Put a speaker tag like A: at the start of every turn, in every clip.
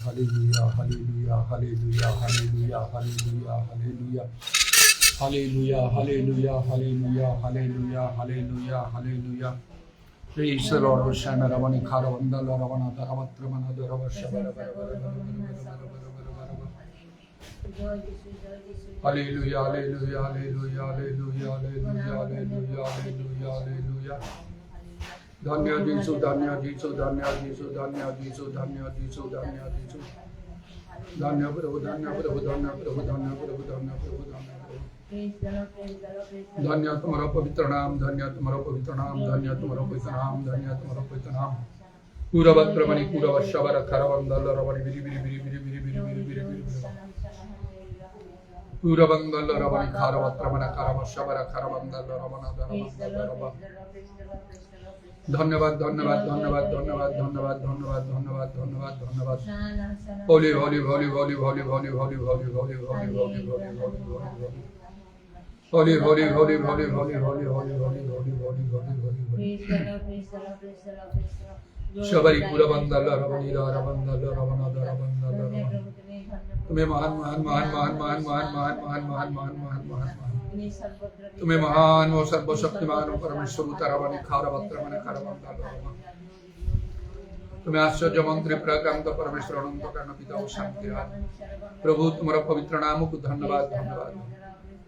A: hallelujah, hallelujah, hallelujah, hallelujah, hallelujah, hallelujah. Hallelujah, hallelujah, hallelujah, hallelujah, hallelujah, hallelujah. Praise the Lord. Hosanna Ravani Kharavanda Ravana Dharmatramana Dharava Shabara. Hallelujah, hallelujah, hallelujah, hallelujah, hallelujah, hallelujah, hallelujah, hallelujah. Dhanya Jisu, Dhanya Jisu, Dhanya Jisu, Dhanya Jisu, Dhanya Jisu, Dhanya Jisu. Dhanya Prabhu, Dhanya Prabhu, Dhanya Prabhu, Dhanya Prabhu, Dhanya Prabhu, Dhanya Prabhu. धन्य तुम्हारा पवित्र नाम, धन्य तुम्हारा पवित्र नाम, धन्य तुम्हारा पवित्र नाम, धन्य तुम्हारा पवित्र नाम। पूरवत्रमणि पूरवशवर खरवंदल रवणि बिरि बिरि बिरि बिरि बिरि बिरि बिरि बिरि बिरि पूरवंदल रवणि खरवत्रमण खरवशवर खरवंदल रवण दरवंदल रव। धन्यवाद धन्यवाद धन्यवाद धन्यवाद धन्यवाद धन्यवाद धन्यवाद धन्यवाद धन्यवाद। Holi Holi Holi Holi Holi Holi Holi Holi Holi Holi Holi Holi Holi Holi Holy, holy, holy, holy, holy, holy, holy, holy, holy, holy, holy, holy. Shabari Pura Bandala Ravani Ravandala Ravana Ravandala Ravana. तुम्हें महान महान महान महान महान महान महान महान महान महान महान महान महान तुम्हें महान वो सर्वशक्तिमान परमेश्वर उतरावनी खारवत्रमन खारवंदला तुम्हें आश्चर्य मंत्री प्रकांत परमेश्वर अनंत कर्ण पिता शांति प्रभु तुम्हारा पवित्र नाम को धन्यवाद धन्यवाद।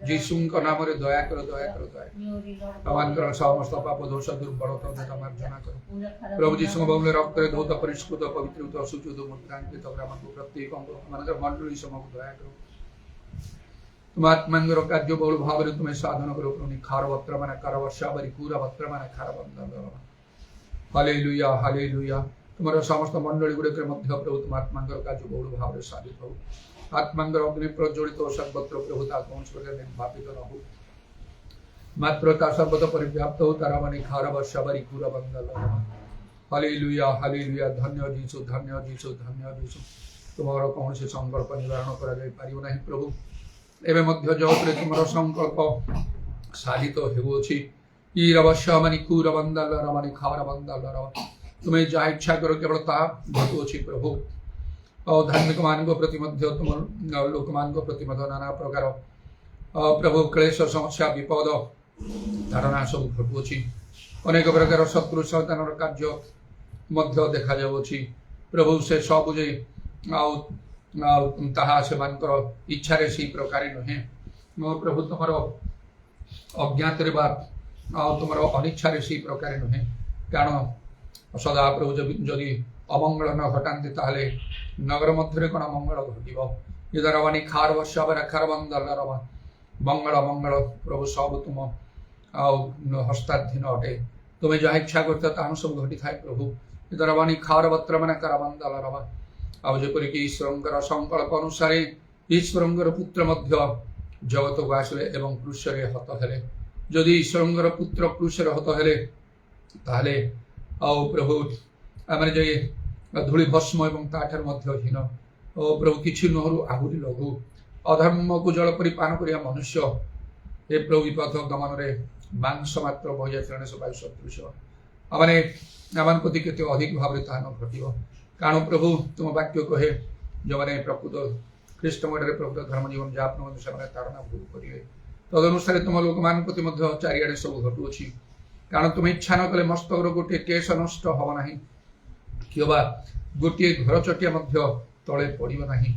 A: जीशुଙ୍କ ନାମରେ ଦୟା କର ଦୟା କର ଦୟା ଆମମାନଙ୍କର ସମସ୍ତ ପାପ ଦୋଷ ଦୁର୍ବଳତା ମାର୍ଜନା କର ପ୍ରଭୁ ଯୀଶୁଙ୍କ ବହୁମୂଲ୍ୟ ରକ୍ତରେ ଧୌତ ପରିଷ୍କୃତ ପବିତ୍ରତ ଅଶୁଦ୍ଧ ମୁଦ୍ରାଙ୍କିତ ଆମକୁ ପ୍ରତ୍ୟେକ ମାନଙ୍କର ମଣ୍ଡଳୀ ସମକୁ ଦୟା କର ତୁମ ଆତ୍ମାଙ୍କର କାର୍ଯ୍ୟ ବହୁଳ ଭାବରେ ତୁମେ ସାଧନ କର ପ୍ରଭୁ ଖାରବତ୍ର ମାନେ କରବର୍ଷାବରୀ ପୁରା ବତ୍ର ମାନେ ଖାରବନ୍ଦ ହାଲେଲୁୟା ହାଲେଲୁୟା ତୁମର ସମସ୍ତ ମଣ୍ଡଳୀ ଗୁଡ଼ିକରେ ମଧ୍ୟ ପ୍ରଭୁ ତୁମ ଆତ୍ମାଙ୍କର କାର୍ଯ୍ୟ ବହୁଳ ଭାବରେ ସାଧିତ ହଉ आत्मांगर अग्नि प्रज्वलित सर्वत्र प्रभुता कौन प्रकार निर्वापित न हो मात्र का सर्वत्र परिव्याप्त हो तारा मनी खार वर्षावरी पूरा बंदल हालेलुया हालेलुया। धन्य जीसु धन्य जीसु तुम्हारा कौन से संकल्प निवारण करा जाय पारिबो नाही प्रभु एवं मध्य जगतरे तुम्हारा संकल्प साधित हेउछि ई रवश्यामनि कूर बंदल रमनि खार बंदल रव तुम्हें जहाँ इच्छा करो केवल ता घटुछि प्रभु और धार्मिक मान प्रति तुम लोक मान प्रति नाना प्रकार प्रभु क्लेश समस्या विपद धारणा सब घटुअछि अनेक प्रकार शत्रु शैतान कार्य मध्य देखा जाउछि प्रभु से सब जे ताहा से मानकर इच्छा रे सी प्रकार नहे प्रभु तुमर अज्ञात रे बा तुमर अनिच्छा रे सी प्रकार नहे कारण सदा प्रभु जदि अमंगल न घटाते ताहले नगर मध्य कौन मंगल घट इधरवानी खार वर्षावर खारबंदल मंगल मंगल प्रभु सब तुम हस्ताधीन अटे तुम्हें जहाँ इच्छा करता सब घटी थाए प्रभु इधरवानी खार वत्र मैंने करबंदल आजपरिक ईश्वर संकल्प अनुसार ईश्वर पुत्र मध्य जगत को आसले एवं क्रूशरे हत हेले जदि ईश्वर पुत्र क्रूशरे हत हेले ताहले प्रभु आम जे धूଳି भस्म एवं ताठार मध्य हीन ओ प्रभु किछि नहरु आहुरी लघु अधर्म को जल परि पान करिया मनुष्य हे प्रभु विपथ गमन रे मांस मात्र बहिया त्रणे वायु सदृश आमने आमान प्रति केते अधिक भाव रे तान घटियो कारण प्रभु तुम वाक्य कहे जो माने प्रकृत ख्रीष्ट मडरे प्रकृत धर्म जीवन जापन मध्य से ताड़ना भूल करिवे तदनुसार तुम लोक मान प्रति मध्य चारिआडे सब घटुअछि कारण तुम इच्छा न कले मस्तक गोटे केश नष्ट हब नाही किबा गोटे घर चटिया मध्य तले पड़िब नाही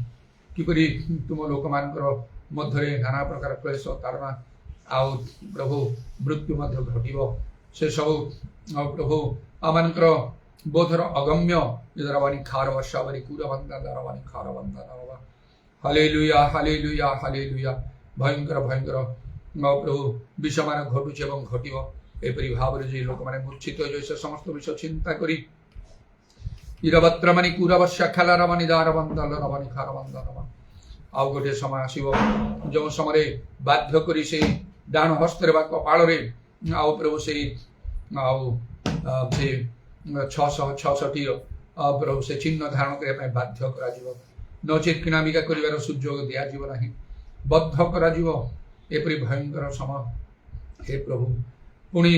A: किपरि तुम लोक मानकर मध्य नाना प्रकार क्लेश ताड़ना आउ प्रभु मृत्यु मध्य घटिब से सब प्रभु आमानकर बोधर अगम्य इधरवानी खार वर्षावरी कूरबंदरवानी खार बंदर हालेलुया हालेलुया हालेलुया भयंकर भयंकर प्रभु विषमान घटुचे एवं घटिब एपरि भाव जे लोक माने मूर्छित जैसे समस्त विषय चिंता करी इरवत्रमणि कूरवश्या खालारमणि दारबंदल रमणि खारबंदल आउ गोटे समय आसीब जो समय बाध्य करी से डाण हस्ते बा कपाल रे आउ प्रभु से आउ से 666 प्रभु से चिन्ह धारण करने बाध्य करा नचेत किणामिका कर सुযোগ दिज्व ना बद्ध करपरी भयंकर समय हे प्रभु पुणी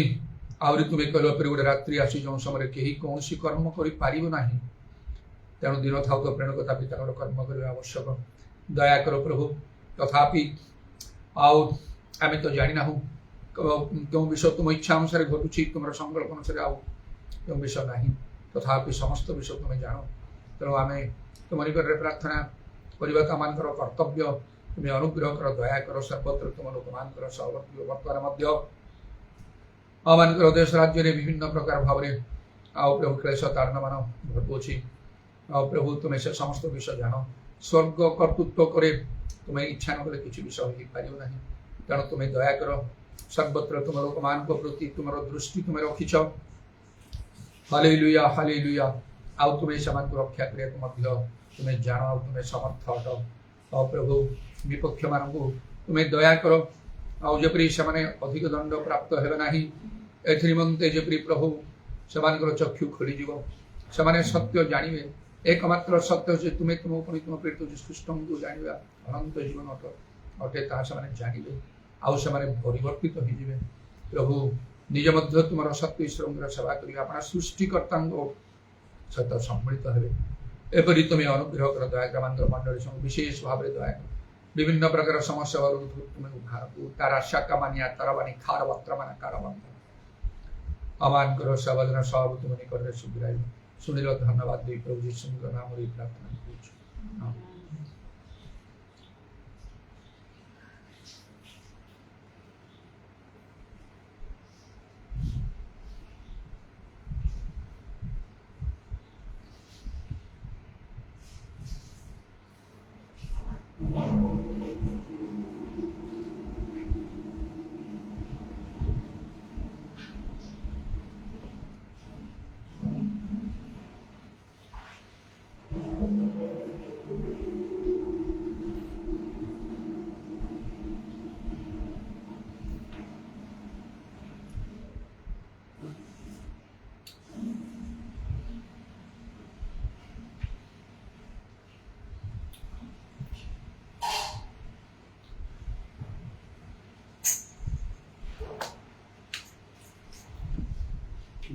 A: आहरी तुम्हें कहल गोटे रात्रि आसी जो समय कहीं कौन कर्म कर ତେଣୁ ଦିନ ଥାଉ ତ ପ୍ରେରକତା ପିତାଙ୍କର କର୍ମ କରିବା ଆବଶ୍ୟକ। ଦୟା କର ପ୍ରଭୁ। ତଥାପି ଆଉ ଆମେ ତ ଜାଣିନାହୁଁ କେଉଁ ବିଷୟ ତୁମ ଇଚ୍ଛା ଅନୁସାରେ ଘଟୁଛି, ତୁମର ସଂକଳ୍ପ ଅନୁସାରେ ଆଉ କେଉଁ ବିଷୟ ନାହିଁ। ତଥାପି ସମସ୍ତ ବିଷୟ ତୁମେ ଜାଣ। ତେଣୁ ଆମେ ତୁମ ନିକଟରେ ପ୍ରାର୍ଥନା କରିବା ତ ଆମମାନଙ୍କର କର୍ତ୍ତବ୍ୟ। ତୁମେ ଅନୁଗ୍ରହ କର, ଦୟା କର। ସର୍ବତ୍ର ତୁମ ଲୋକମାନଙ୍କର ସହବର୍ତ୍ତୀ ବର୍ତ୍ତମାନ ମଧ୍ୟ ଆମମାନଙ୍କର ଦେଶ ରାଜ୍ୟରେ ବିଭିନ୍ନ ପ୍ରକାର ଭାବରେ ଆଉ ପ୍ରଭୁ କ୍ଲେଶ ତାଡ଼ନମାନ ଘଟୁଅଛି। ଆଉ ପ୍ରଭୁ ତୁମେ ସେ ସମସ୍ତ ବିଷୟ ଜାଣ। ସ୍ୱର୍ଗ କର୍ତ୍ତୃତ୍ୱ କରେ, ତୁମେ ଇଚ୍ଛା ନ କଲେ କିଛି ବିଷୟ ହେଇପାରିବ ନାହିଁ। ତେଣୁ ତୁମେ ଦୟା କର। ସର୍ବତ୍ର ତୁମ ଲୋକମାନଙ୍କ ପ୍ରତି ତୁମର ଦୃଷ୍ଟି ତୁମେ ରଖିଛ। Hallelujah, hallelujah. ଆଉ ତୁମେ ସେମାନଙ୍କୁ ରକ୍ଷା କରିବାକୁ ମଧ୍ୟ ତୁମେ ଜାଣ, ଆଉ ତୁମେ ସମର୍ଥ ଅଟ। ଆଉ ପ୍ରଭୁ ବିପକ୍ଷମାନଙ୍କୁ ତୁମେ ଦୟା କର, ଆଉ ଯେପରି ସେମାନେ ଅଧିକ ଦଣ୍ଡ ପ୍ରାପ୍ତ ହେବେ ନାହିଁ, ଏଥି ନିମନ୍ତେ ଯେପରି ପ୍ରଭୁ ସେମାନଙ୍କର ଚକ୍ଷୁ ଖୋଲିଯିବ, ସେମାନେ ସତ୍ୟ ଜାଣିବେ। एकमात्र सत्य जे तुमे तुम पुणी तुम प्रेरित श्रेष्ठଙ୍କୁ ଜାଣିବା ଅନନ୍ତ ଜୀବନ ଅଟେ, ତାହା ସେମାନେ ଜାଣିବେ ଆଉ ସେମାନେ ପରିବର୍ତ୍ତିତ ହୋଇଯିବେ। ପ୍ରଭୁ ନିଜ ମଧ୍ୟ ତୁମର ସତ୍ୟ ଈଶ୍ୱରଙ୍କର ସେବା କରି ଆପଣ ସୃଷ୍ଟିକର୍ତ୍ତାଙ୍କ ସହିତ ସମ୍ମିଳିତ ହେବେ। ଏପରି ତୁମେ ଅନୁଗ୍ରହ କର। ଦୟା ଗ୍ରାମାନ୍ତର ମଣ୍ଡଳୀ ସବୁ ବିଶେଷ ଭାବରେ ଦୟା କର। ବିଭିନ୍ନ ପ୍ରକାର ସମସ୍ୟା ତୁମେ ତାରା ଶାକାମାନିଆ ତାରାବାଣୀ ଖାର ବତ୍ରମାନ କାରବନ୍ଧ ଆମମାନଙ୍କର ସେବାଦନ ସବୁ ତୁମ ନିକଟରେ ସୁବିଧାଇବ। ଶୁଣିଲ, ଧନ୍ୟବାଦ ଦେଇ ପ୍ରଭୁ ଯୀଶୁଙ୍କ ନାମରେ ପ୍ରାର୍ଥନା କରୁଛୁ।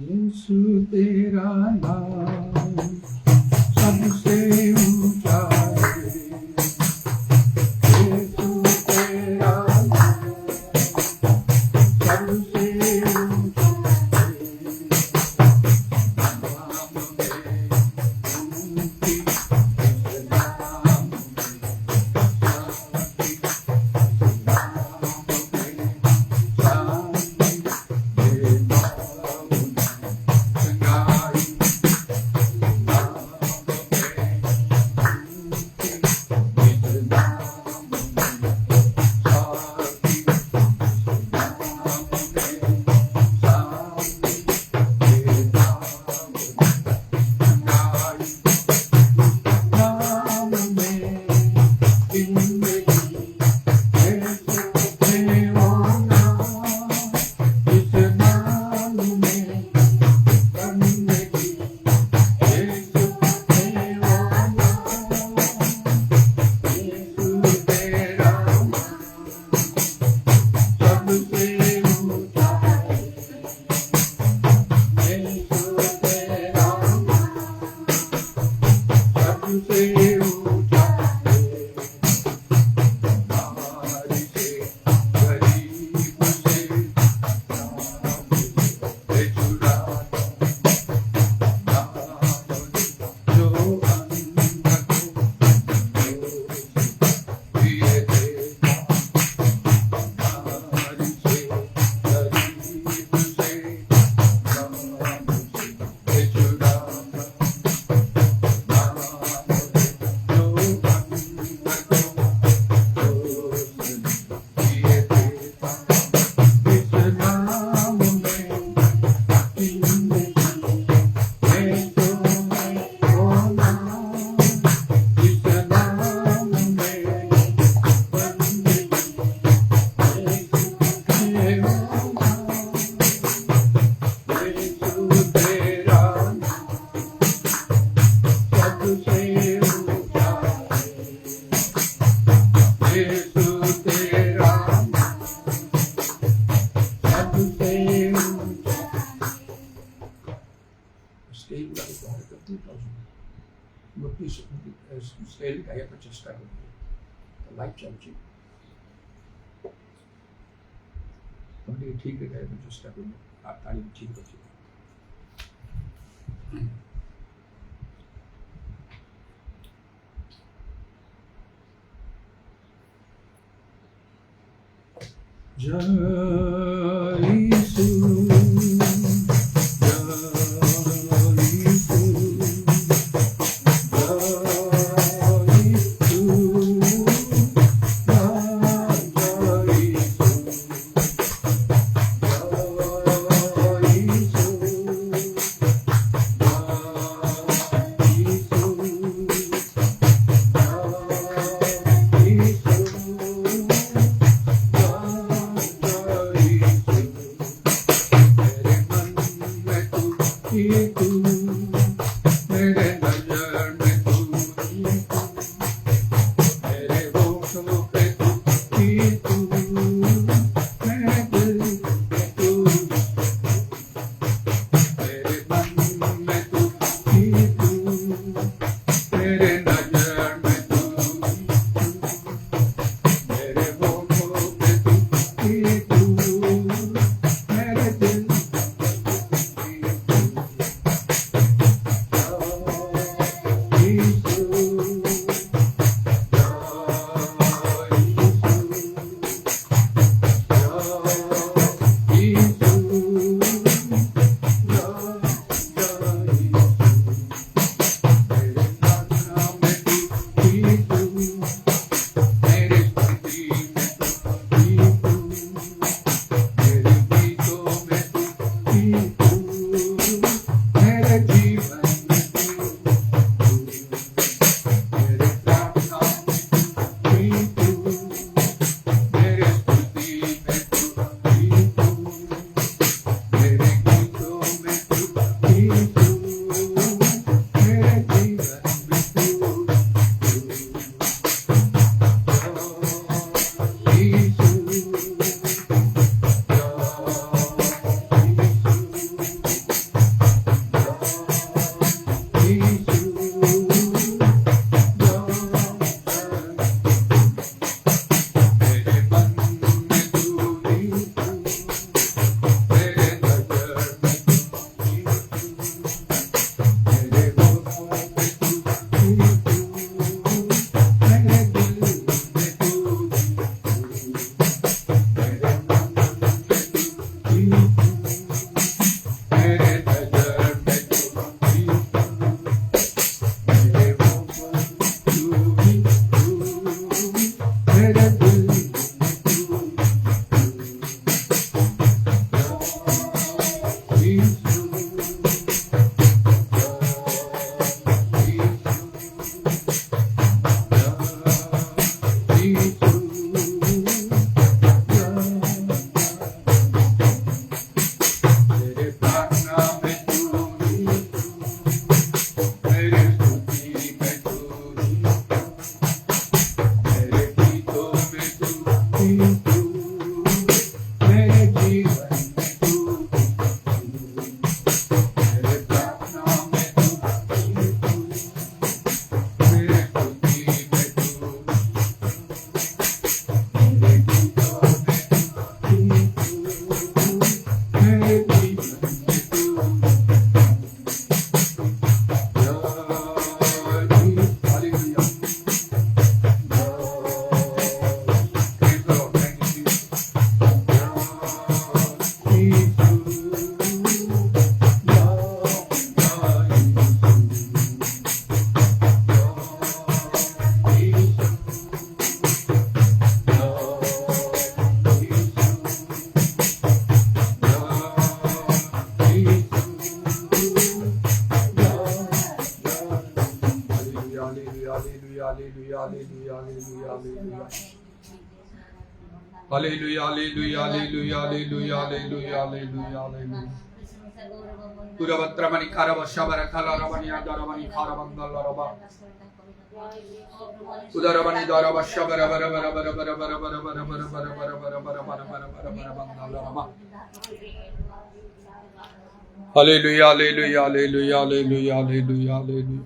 A: यीशु तेरा नाम सबसे ऊंचा है। यीशु तेरा नाम सबसे ऊंचा है। नाम में मुक्ति, नाम में शांति, नाम में शांति, স্লেলি গাইবার চেষ্টা করবে। লাইট চলছে, তুমি ঠিক গাইবার চেষ্টা করবে আর তারিখ ঠিক হচ্ছে। জয় issue, Hallelujah, hallelujah, hallelujah, hallelujah, hallelujah, hallelujah, hallelujah. Puravatramani Karava Shabara Kalaravani Adaravani Karavandalava. Udaravani Darava Shabara Bara Bara Bara Bara Bara Bara Bara Bara Bara Bara Bara Bara Bara Bara Bara Bandalava. Hallelujah, hallelujah, hallelujah, hallelujah, hallelujah, hallelujah.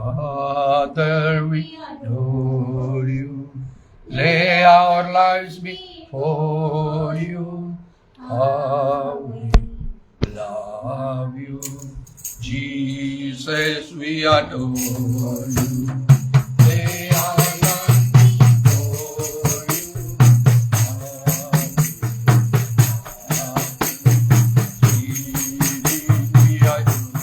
A: Father, we adore you. Lay our lives before you. How we love you. Jesus, we adore you. Lay our lives before you. Jesus, we adore you.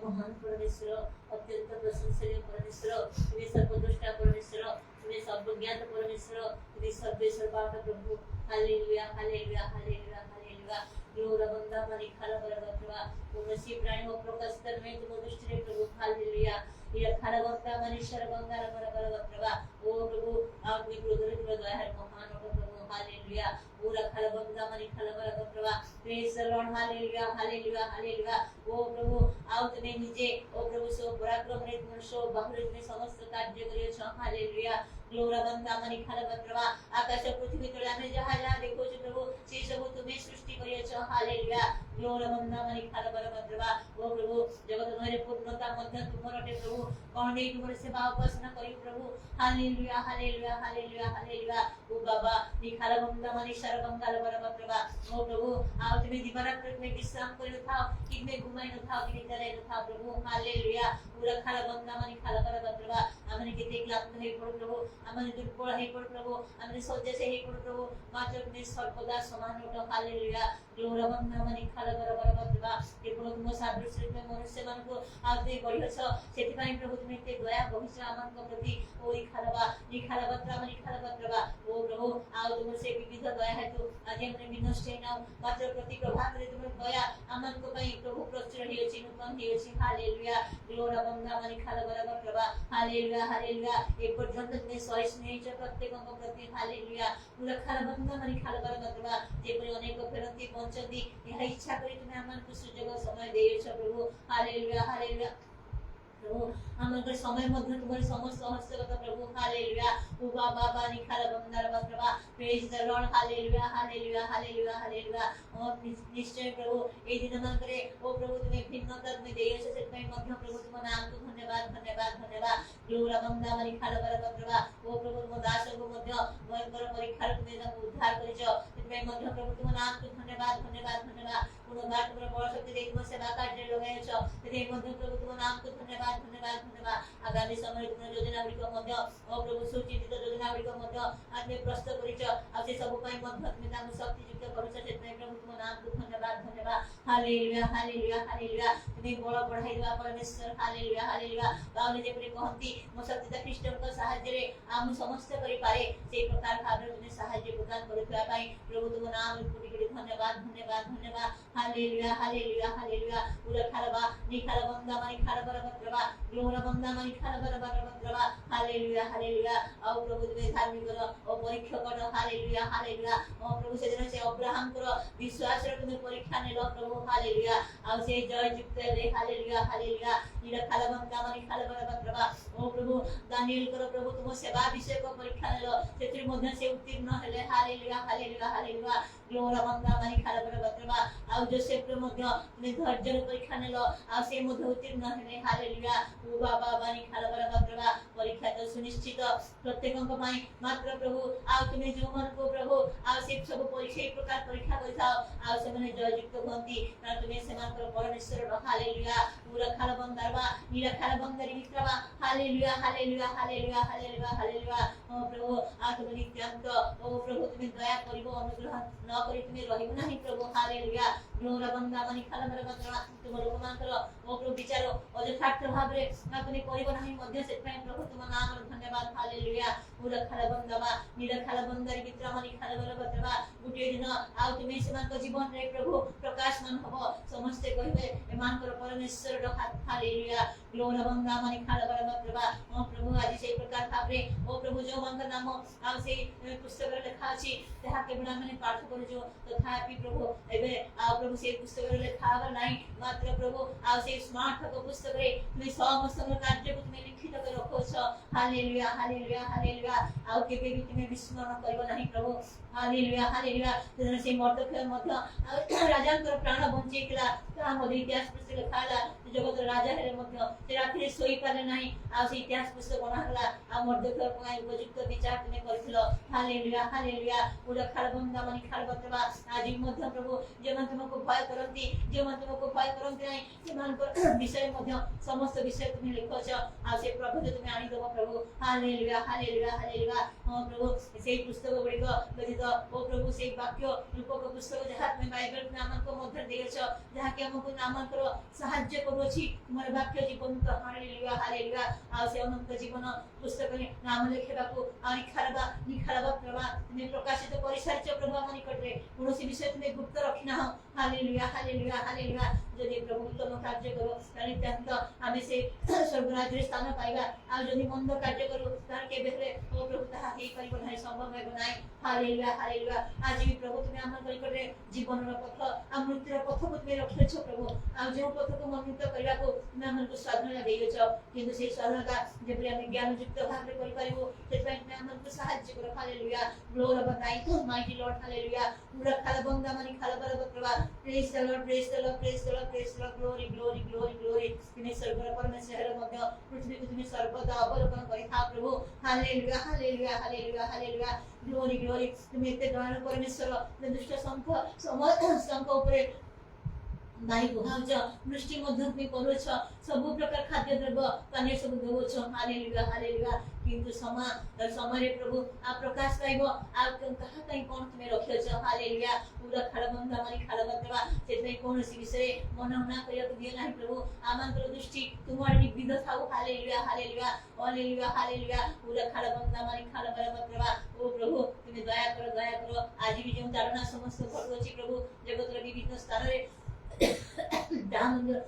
B: महान परमेश्वर अत्यंत प्रशंसनीय परमेश्वर तुम्हें सर्वद्रष्टा परमेश्वर तुम्हें सर्वज्ञात परमेश्वर तुम्हें सर्वेश्वर पाक प्रभु हालेलुया हालेलुया हालेलुया हालेलुया ग्लोरा बंदा मरी खाला बरगतवा उनसी प्राणी हो प्रकाश में तुम दृष्टि रे प्रभु हालेलुया ये खाला बंदा मरी शरबंगा बरगतवा ओ प्रभु आपने क्रोधरे दया है महान हो प्रभु हालेलुया पूरा खाला बंदा मरी खाला बरगतवा praise the Lord hallelujah hallelujah hallelujah ओ प्रभु आओ तुम्हें निजे ओ प्रभु सो पराक्रम रे तुम सो बाहुरे तुम्हें समस्त कार्य करियो छ हालेलुया ग्लोरा बंदा मरी खाला बरगतवा आकाश पृथ्वी तले हमें जहां जहां देखो छ प्रभु से सब तुम्हें सृष्टि करियो छ हालेलुया ग्लोरा बंदा मरी खाला बरगतवा ओ प्रभु जगत मेरे पूर्णता मध्य तुमरो टे प्रभु कोन नहीं तुमरे सेवा उपासना करियो प्रभु हालेलुया हालेलुया हालेलुया हालेलुया ओ बाबा निखाला बंदा मरी शरबंगा बरगतवा ओ प्रभु आओ तुम्हें दिवारात में विश्राम करियो था कि में घुमाई न था कि करे न था प्रभु हालेलुया पूरा खाला बंदा मनी खाला बरगतवा हमने के देख लाभ है प्रभु हमने दुर्बल है प्रभु हमने सोचे से है प्रभु मात्र में सर्वदा समान होता हालेलुया ग्लोरा बंदा मनी खाला बरगतवा ये प्रभु तुम सादृश्य में मनुष्य मन को आते गढ़ियछ सेति पई प्रभु तुम्हें ते दया बहिष आमन को प्रति ओई खालबा नि खाला बत्रा मनी खाला बरगतवा ओ प्रभु आओ तुम से विविध दया है तो आज हमने विनष्ट है ना मात्र प्रति प्रभाव रे तुम दया आमन को पई प्रभु प्रचुर हियछि नूतन हियछि हालेलुया ग्लोरा बंदा मनी खाला बरगतवा हालेलुया हालेलुया ए पर्यंत तुम्हें सहिष्णु है प्रत्येक को प्रति हालेलुया पूरा खाला बंदा मनी खाला बरगतवा जे परि अनेक फेरंती पहुंचती यह इच्छा करी तुम्हें आमन को सुजोग समय देयछ प्रभु हालेलुया हालेलुया प्रभु हमर समय मध्य तुम्हारे समस्त हस्तगत प्रभु हालेलुया ओ बाबा निखाला बंदार बत्रवा praise the Lord hallelujah hallelujah hallelujah hallelujah और निश्चय प्रभु ए दिन मन करे ओ प्रभु तुम्हें भिन्नता में देयछ से पई मध्य प्रभु तुम नाम को धन्यवाद धन्यवाद धन्यवाद ग्लोरा बंदा निखाला बरगतवा ओ प्रभु तुम दास को मध्य भयंकर परीक्षा में उद्धार करिछ से मध्य प्रभु तुम नाम को धन्यवाद धन्यवाद धन्यवाद पुनः बात पर बड़ शक्ति देख सेवा कार्य लगायछ से मध्य प्रभु तुम नाम को धन्यवाद धन्यवाद धन्यवाद आगामी समय तुम योजना गुडी मध्य ओ प्रभु सुचित योजना गुडी मध्य आत्मे प्रस्तुत करिछ आ से सब पई मध्य तुम नाम शक्ति युक्त करिछ से प्रभु तुम नाम को धन्यवाद धन्यवाद हालेलुया हालेलुया हालेलुया तुम्हें बड़ बढ़ाई देवा परमेश्वर हालेलुया हालेलुया बावले जे परि कहंती मो शक्ति ख्रीष्ट को सहाय्य रे आम समस्त करि पारे से प्रकार भाव तुम्हें सहाय्य प्रदान करथुआ पई प्रभु तुम नाम कोटि कोटि धन्यवाद धन्यवाद धन्यवाद हालेलुया हालेलुया हालेलुया उरा खालबा नि खालबंदा मानी खालबरा बत्रबा ग्लोरा बंदा मानी खालबरा बत्रबा हालेलुया हालेलुया ओ प्रभु तुम्हें धार्मिक करो ओ परीक्षा करो हालेलुया हालेलुया ओ प्रभु सेदिन से अब्राहम करो विश्वास रे तुम्हें परीक्षा नेलो प्रभु हालेलुया आ से जय युक्त रे हालेलुया हालेलुया निरा खालबंदा मानी खालबरा बत्रबा ओ प्रभु दानिएल करो प्रभु तुम सेवा विषय को परीक्षा नेलो सेतिर मध्य से उत्तीर्ण हेले हालेलुया हालेलुया हालेलुया ग्लोरा बंदा मानी खालबरा बत्रबा आ जोसेफ रे मध्य तुम्हें धैर्य रे परीक्षा नेलो आ से मध्य उत्तीर्ण हेले हालेलुया ओ बाबा मानी खालबरा बत्रबा परीक्षा तो सुनिश्चित प्रत्येकଙ୍କ ପାଇଁ मात्र प्रभु आ तुम्हें जो मन को प्रभु आ से सब परीक्षा प्रकार परीक्षा करथाओ आ से माने जय युक्त होंती कारण तुम्हें सेमानकर परमेश्वर हालेलुया पूरा खालबंदरबा निरा खालबंदरी मित्रबा hallelujah hallelujah hallelujah hallelujah hallelujah ओ प्रभु आ तुम नित्यांत ओ प्रभु तुम्हें दया करिवो अनुग्रह न करी तुम्हें रहिबो नाही प्रभु हालेलुया ग्लोरा बंदा मानी खालबरा बत्रबा तुम लोक मानकर ओ प्रभु विचार अयथार्थ भाव रे आपने करिवो नाही मध्य से प्रभु तुम नाम धन्यवाद हालेलुया पूरा खालबंदबा निरा खालबंदरी मित्र मानी खालबरा बत्रबा गुटे दिन आ तुम्हें सेमानक जीवन रे प्रभु प्रकाशमान हबो समस्त कहिबे एमानकर परमेश्वर हालेलुया ग्लोरा बंदा मानी खालबरा बत्रबा ओ प्रभु आज से प्रकार भाव रे ओ प्रभु जो मंग नाम आ से पुस्तक रे लिखा अछि ताहा केवल माने पाठ करजो तथापि प्रभु एबे आ प्रभु से पुस्तक रे लिखा हबा नाही मात्र प्रभु आ से स्मार्ट को पुस्तक रे तुम्हें समस्त कार्य को तुम्हें लिखित कर रखो छ हालेलुया हालेलुया हालेलुया आ केबे भी तुम्हें विस्मरण करबो नाही प्रभु हालेलुया हालेलुया जने से मर्दख्य मध्य राजांकर प्राण बंचीतला ता मध्य इतिहास पुस्तक लिखाला जगत राजा हेले मध्य से रात्रि सोई पाले नाही आ से इतिहास पुस्तक बनाहला आ मर्दख्य पय उपयुक्त विचार तुम्हें करथिलो हालेलुया हालेलुया पूरा खालबंदा मानी खालबतबा आज मध्य प्रभु जे मन तुमको भय करंती जे मन तुमको भय करंती नाही से मानकर विषय मध्य समस्त विषय तुम्हें लिखो छ आ से प्रभु तुम्हें आनी दबो प्रभु हालेलुया हालेलुया हालेलुया ओ प्रभु से पुस्तक गुडी को व्यतीत ओ प्रभु से वाक्य रूपक पुस्तक जहाँ तुम्हें बाइबल नाम को मध्य देय छ जहाँ के हमको नाम कर सहाय्य करू छी तुम्हारे वाक्य जीवन तो हालेलुया हालेलुया आ से अनंत जीवन पुस्तक रे नाम लिखेबा को आनी खरबा नि खरबा प्रभा तुम्हें प्रकाशित परिसारिच प्रभु हम निकट रे कोनोसी विषय तुम्हें गुप्त रखिना हो हालेलुया हालेलुया हालेलुया जदि प्रभु उत्तम कार्य करो तानि त्यंत आमे से स्वर्ग राज्य स्थान पाइबा आ जदि मंद कार्य करू तार के बेहले ओ प्रभु ताहा हे परिबो नाही संभव हेबो नाही हालेलुया हालेलुया आज भी प्रभु तुम्हें हमर निकट रे जीवन रो पथ आ मृत्यु रो पथ को तुम्हें रखले छ प्रभु आ जो पथ को मन्वित करबा को तुम्हें हमर को स्वाधीनता देइयो छ किंतु से स्वाधीनता जेबे हम ज्ञान युक्त भाव रे करि परिबो सेतपय तुम्हें हमर को सहाय्य करो हालेलुया ग्लोरी बताई तो माइटी लॉर्ड हालेलुया पूरा खालबंदा मानी खालबरा बत्रबा praise the Lord praise the Lord praise the Lord praise the Lord glory glory glory glory तुम्हें स्वर्ग परमेश्वर मध्य पृथ्वी को तुम्हें सर्वदा अवलोकन करि था प्रभु hallelujah hallelujah hallelujah hallelujah glory glory तुम्हें एते दयालु परमेश्वर दुष्ट संख संख ऊपर नाई बुहाउछ वृष्टि मध्य तुम्हें करूछ सब प्रकार खाद्य द्रव्य पानी सब देउछ हालेलुया हालेलुया किंतु समय रे प्रभु आ प्रकाश पाइबो आ कहा कहीं कोन तुम्हें रखियो छ हालेलुया पूरा खालबंदा मानी खालबतबा सेतै कोनोसी विषय मनना करिया दिए नाही प्रभु आमंत्र दृष्टि तुम्हारे निबिद थाउ हालेलुया हालेलुया हालेलुया हालेलुया पूरा खालबंदा मानी खालबतबा ओ प्रभु तुम्हें दया करो आज भी जो धारणा समस्त घटुछि प्रभु जगत रे विभिन्न स्थान रे दामंद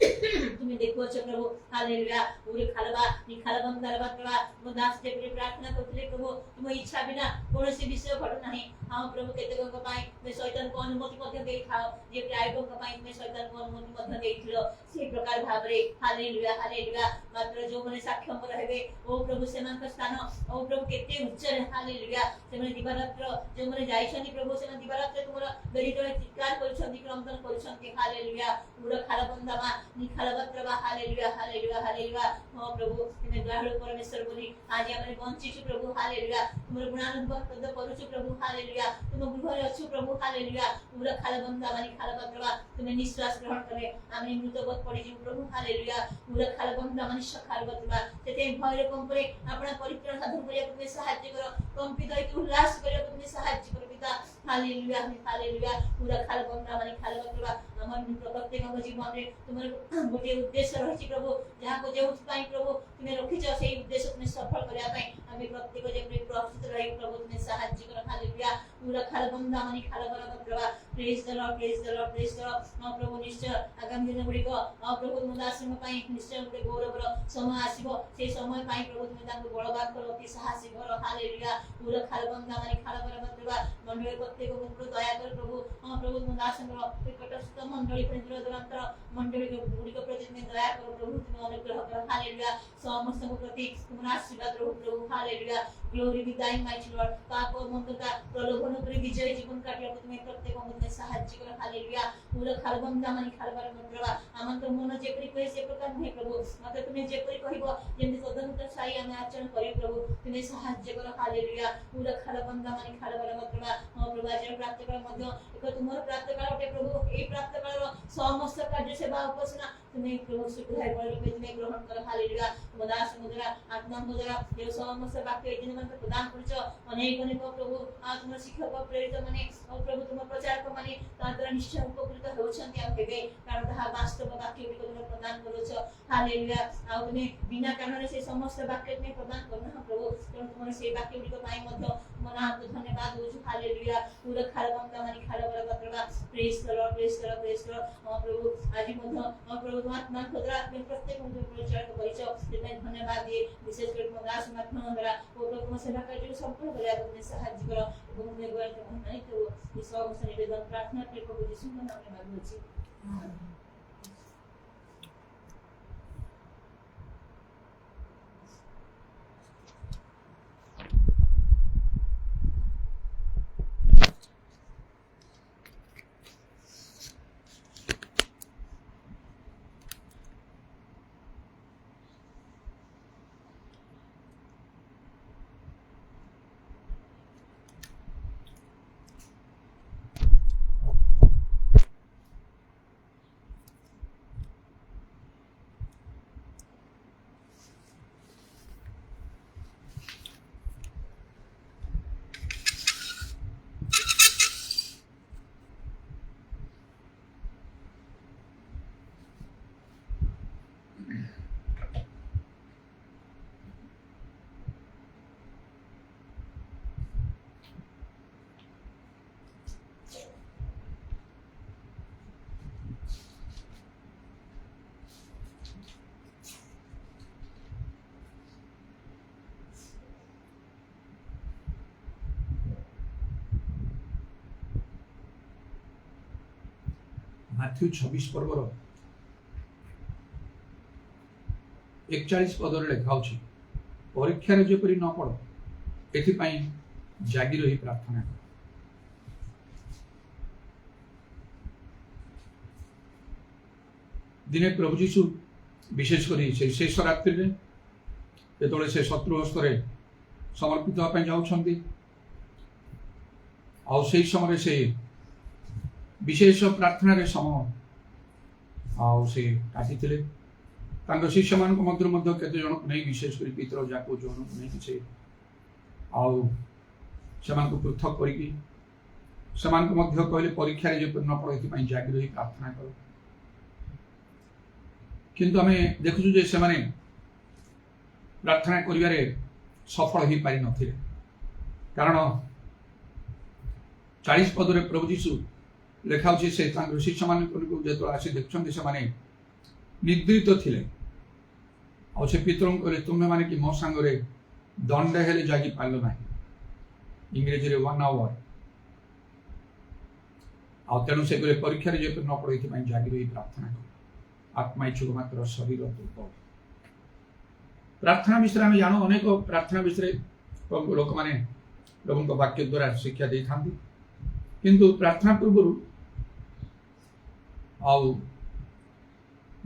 B: तुम्हें देखो छ प्रभु हालेलुया पूरे खालबा नि खालबम दरबा प्रभा मो दास जे प्रार्थना करथिले प्रभु तुम इच्छा बिना कोनोसी विषय घटु नाही हां प्रभु केते को पाई मैं शैतान को अनुमति मध्य देई थाओ जे प्राइबो को पाई मैं शैतान को अनुमति मध्य देइथिलो से प्रकार भाव रे हालेलुया हालेलुया मात्र जो मने साक्षम रहबे ओ प्रभु सेमान का स्थान ओ प्रभु केते उच्च रे हालेलुया से मने दिवारात्र जो मने जाइछनी प्रभु से दिवारात्र तुमरा बेरी तळे चित्कार करछंती क्रमदन करछंती हालेलुया पूरा खालबंदा मा नि खालबत्रबा हालेलुया हालेलुया हालेलुया ओ प्रभु तुम्हें दयालु परमेश्वर बोली आज हमरे वंचित प्रभु हालेलुया तुमरे गुणानुभव पद करूछु प्रभु हालेलुया तुम गृह रे अछु प्रभु हालेलुया पूरा खालबंदा मानी खालबत्रबा तुम्हें निश्वास ग्रहण करे आमे मृतबत पड़ी जीव प्रभु हालेलुया पूरा खालबंदा मानी खालबत्रबा तेते भय रे कंपरे आपना परित्राण साधन करिया तुम्हें सहायता करो कंपित होई उल्लास करिया तुम्हें सहायता करो पिता हालेलुया हालेलुया पूरा खालबंदा मानी खालबत्रबा हमर प्रत्येक जीवन रे तुमरे गोटे उद्देश्य रही प्रभु जहाँ को जो प्रभु तुम्हें रखीच से उद्देश्य तुम्हें सफल करने हमें प्रत्येक जब प्रस्तुत रही प्रभु तुम्हें साहाय्य कर हालेलुया पूरा खालबंदा मानी खालबरा प्रभु praise the Lord praise the Lord praise the Lord प्रभु निश्चय आगामी दिन गुडी को प्रभु तुम दासम पई निश्चय गुडी गौरवर समय आसीबो से समय पई प्रभु तुम तांको बळबाद करो अति साहसी करो हालेलुया पूरा खालबंदा मानी खालबरा प्रभु मंडली प्रत्येक को दया कर प्रभु प्रभु तुम दासम निकटस्थ मंडली प्रेजर दरंतर मंडली गुडी को प्रति तुम दया करो प्रभु तुम अनुग्रह करो हालेलुया समस्त को प्रति तुम आशीर्वाद रहो प्रभु हालेलुया ग्लोरी बी दाइन माइटी लॉर्ड पाप और मंदता प्रलोभन पर विजय जीवन काटिया तुम्हें प्रत्येक मते साहाय्य कर हालेलुया पूरा खालबंदा मानी खालबार प्रभु आमन तो मन जेपरि कहे से प्रकार नहीं प्रभु मते तुम्हें जेपरि कहबो जेमि सदनुत साई आमे आचरण करी प्रभु तुम्हें साहाय्य कर हालेलुया पूरा खालबंदा मानी खालबार प्रभु प्रभु आज प्राप्त कर मध्य एक तुमर प्राप्त कर ओटे प्रभु ए प्राप्त कर समस्त कार्य सेवा उपासना तुम्हें प्रभु सुधार कर तुम्हें ग्रहण कर हालेलुया तुम दास मुद्रा आत्मा मुद्रा ये समस्त वाक्य दिन मन प्रदान करछो अनेक अनेक प्रभु तुम शिक्षक प्रेरित माने प्रभु तुम प्रचारक माने ताद्वारा निश्चय उपकृत होछन्ति आ हेबे कारण ताहा वास्तव वाक्य गुडी तुम प्रदान करोछो हालेलुया आ तुमे बिना कारण से समस्त वाक्य तुमे प्रदान करना प्रभु कारण तुम से वाक्य गुडी पाई मध्य मन हाथ धन्यवाद होछु हालेलुया पूरा खालबंदा माने खालबरा प्रभु praise the Lord praise the Lord praise the Lord प्रभु आज मध्य प्रभु आत्मा खुदरा प्रत्येक मुद्र प्रचारक परिचय तुमे धन्यवाद दे विशेष कर तुम दास आत्मा द्वारा प्रभु तुम सेवा कार्य संपूर्ण करे तुम साहाय्य करो এবং নির্ভর করতে নাই তো এই সমস্ত নিবেদন প্রার্থনা করে প্রভু যিশুর নামে মাগছি
A: माथ्यू 26 पर्वर 41 पदर लेखा परीक्षा जेपरी न पड़ एथिपाई जागी रही प्रार्थना कर। दिने प्रभु जीशु विशेष कर शेष रात्रि जो से शत्रु हस्त समर्पित होगापी जाऊँगी आई समय से विशेष प्रार्थना रे समय काटी शिष्य मान मध्य केते जन को नहीं विशेष कर पितर जाको जन को नहीं किसी को पृथक करी कहले परीक्षा न पड़े ये जागी रही प्रार्थना कर। किंतु आम देखु जे से माने प्रार्थना करिवारे सफल हो पारि नथिले कारण 40 पदरे प्रभु जीशु लेखा से शिष्य मान जो आसी देखते से निद्रित थिले आ से पितर कहले तुम्हें माने कि मो सांगरे दंडे हेले जागी पारल ना इंग्रेजी रे 1 आवर आ तेणु से कहले परीक्षा न पड़े ये जागी रही प्रार्थना कर। आत्मा इच्छुक मात्र शरीर दुर्बल। प्रार्थना विषय आम जानू अनेक प्रार्थना विषय लोक मैंने प्रभु वाक्य द्वारा शिक्षा दे था किंतु प्रार्थना पूर्व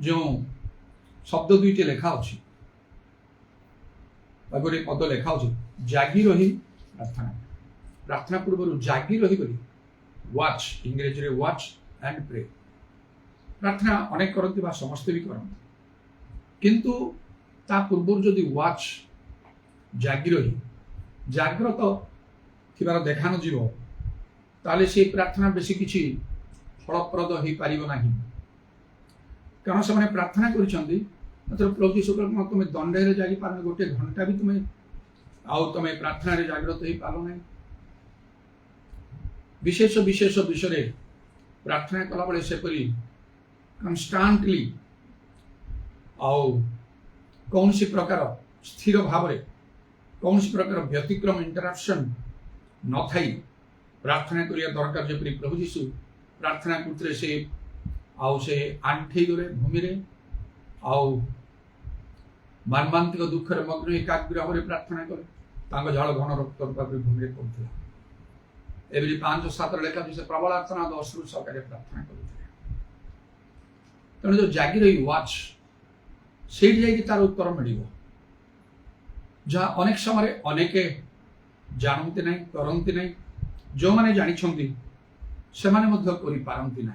A: जो शब्द दुईटे लेखा अच्छी गोटे पद लेखा जागी रही प्रार्थना प्रार्थना पूर्व जागी रही वाच इंग्रेजी रे वाच एंड प्रे प्रार्थना अनेक करती समस्ते भी करती किंतु ता पूर्व जदि वाच जागी रही जाग्रत थिबार देखा न जीव ताले से प्रार्थना बेसी किछि फलप्रद हो पार ना कारण से प्रार्थना कर प्रभु यीशु तुम दंडे जागी पार गोटे घंटा भी तुम्हें आउ तुम प्रार्थना जागृत हो पार ना विशेष विशेष विषय प्रार्थना कला बेले सेपरी कन्स्टांटली कौन सी प्रकार स्थिर भाव कौन सी प्रकार व्यतिक्रम इंटरप्शन न थाई प्रार्थना करिया दरकार जेपरी प्रभु जीशु प्रार्थना करते से आंठी गले भूमि रे मर्मांतिक दुख मग्न एकाग्र भाव प्रार्थना कले झाड़ घन रक्त भूमि रे पड़ता एवरी 5-7 लेखा से प्रबल आर्तनाद अश्रु सहकारे प्रार्थना करते तेणु जो जागी रही वाच से तार उत्तर मिल जहाँ अनेक समय अनेक जानती ना करती ना जो मैंने जानी से पारती ना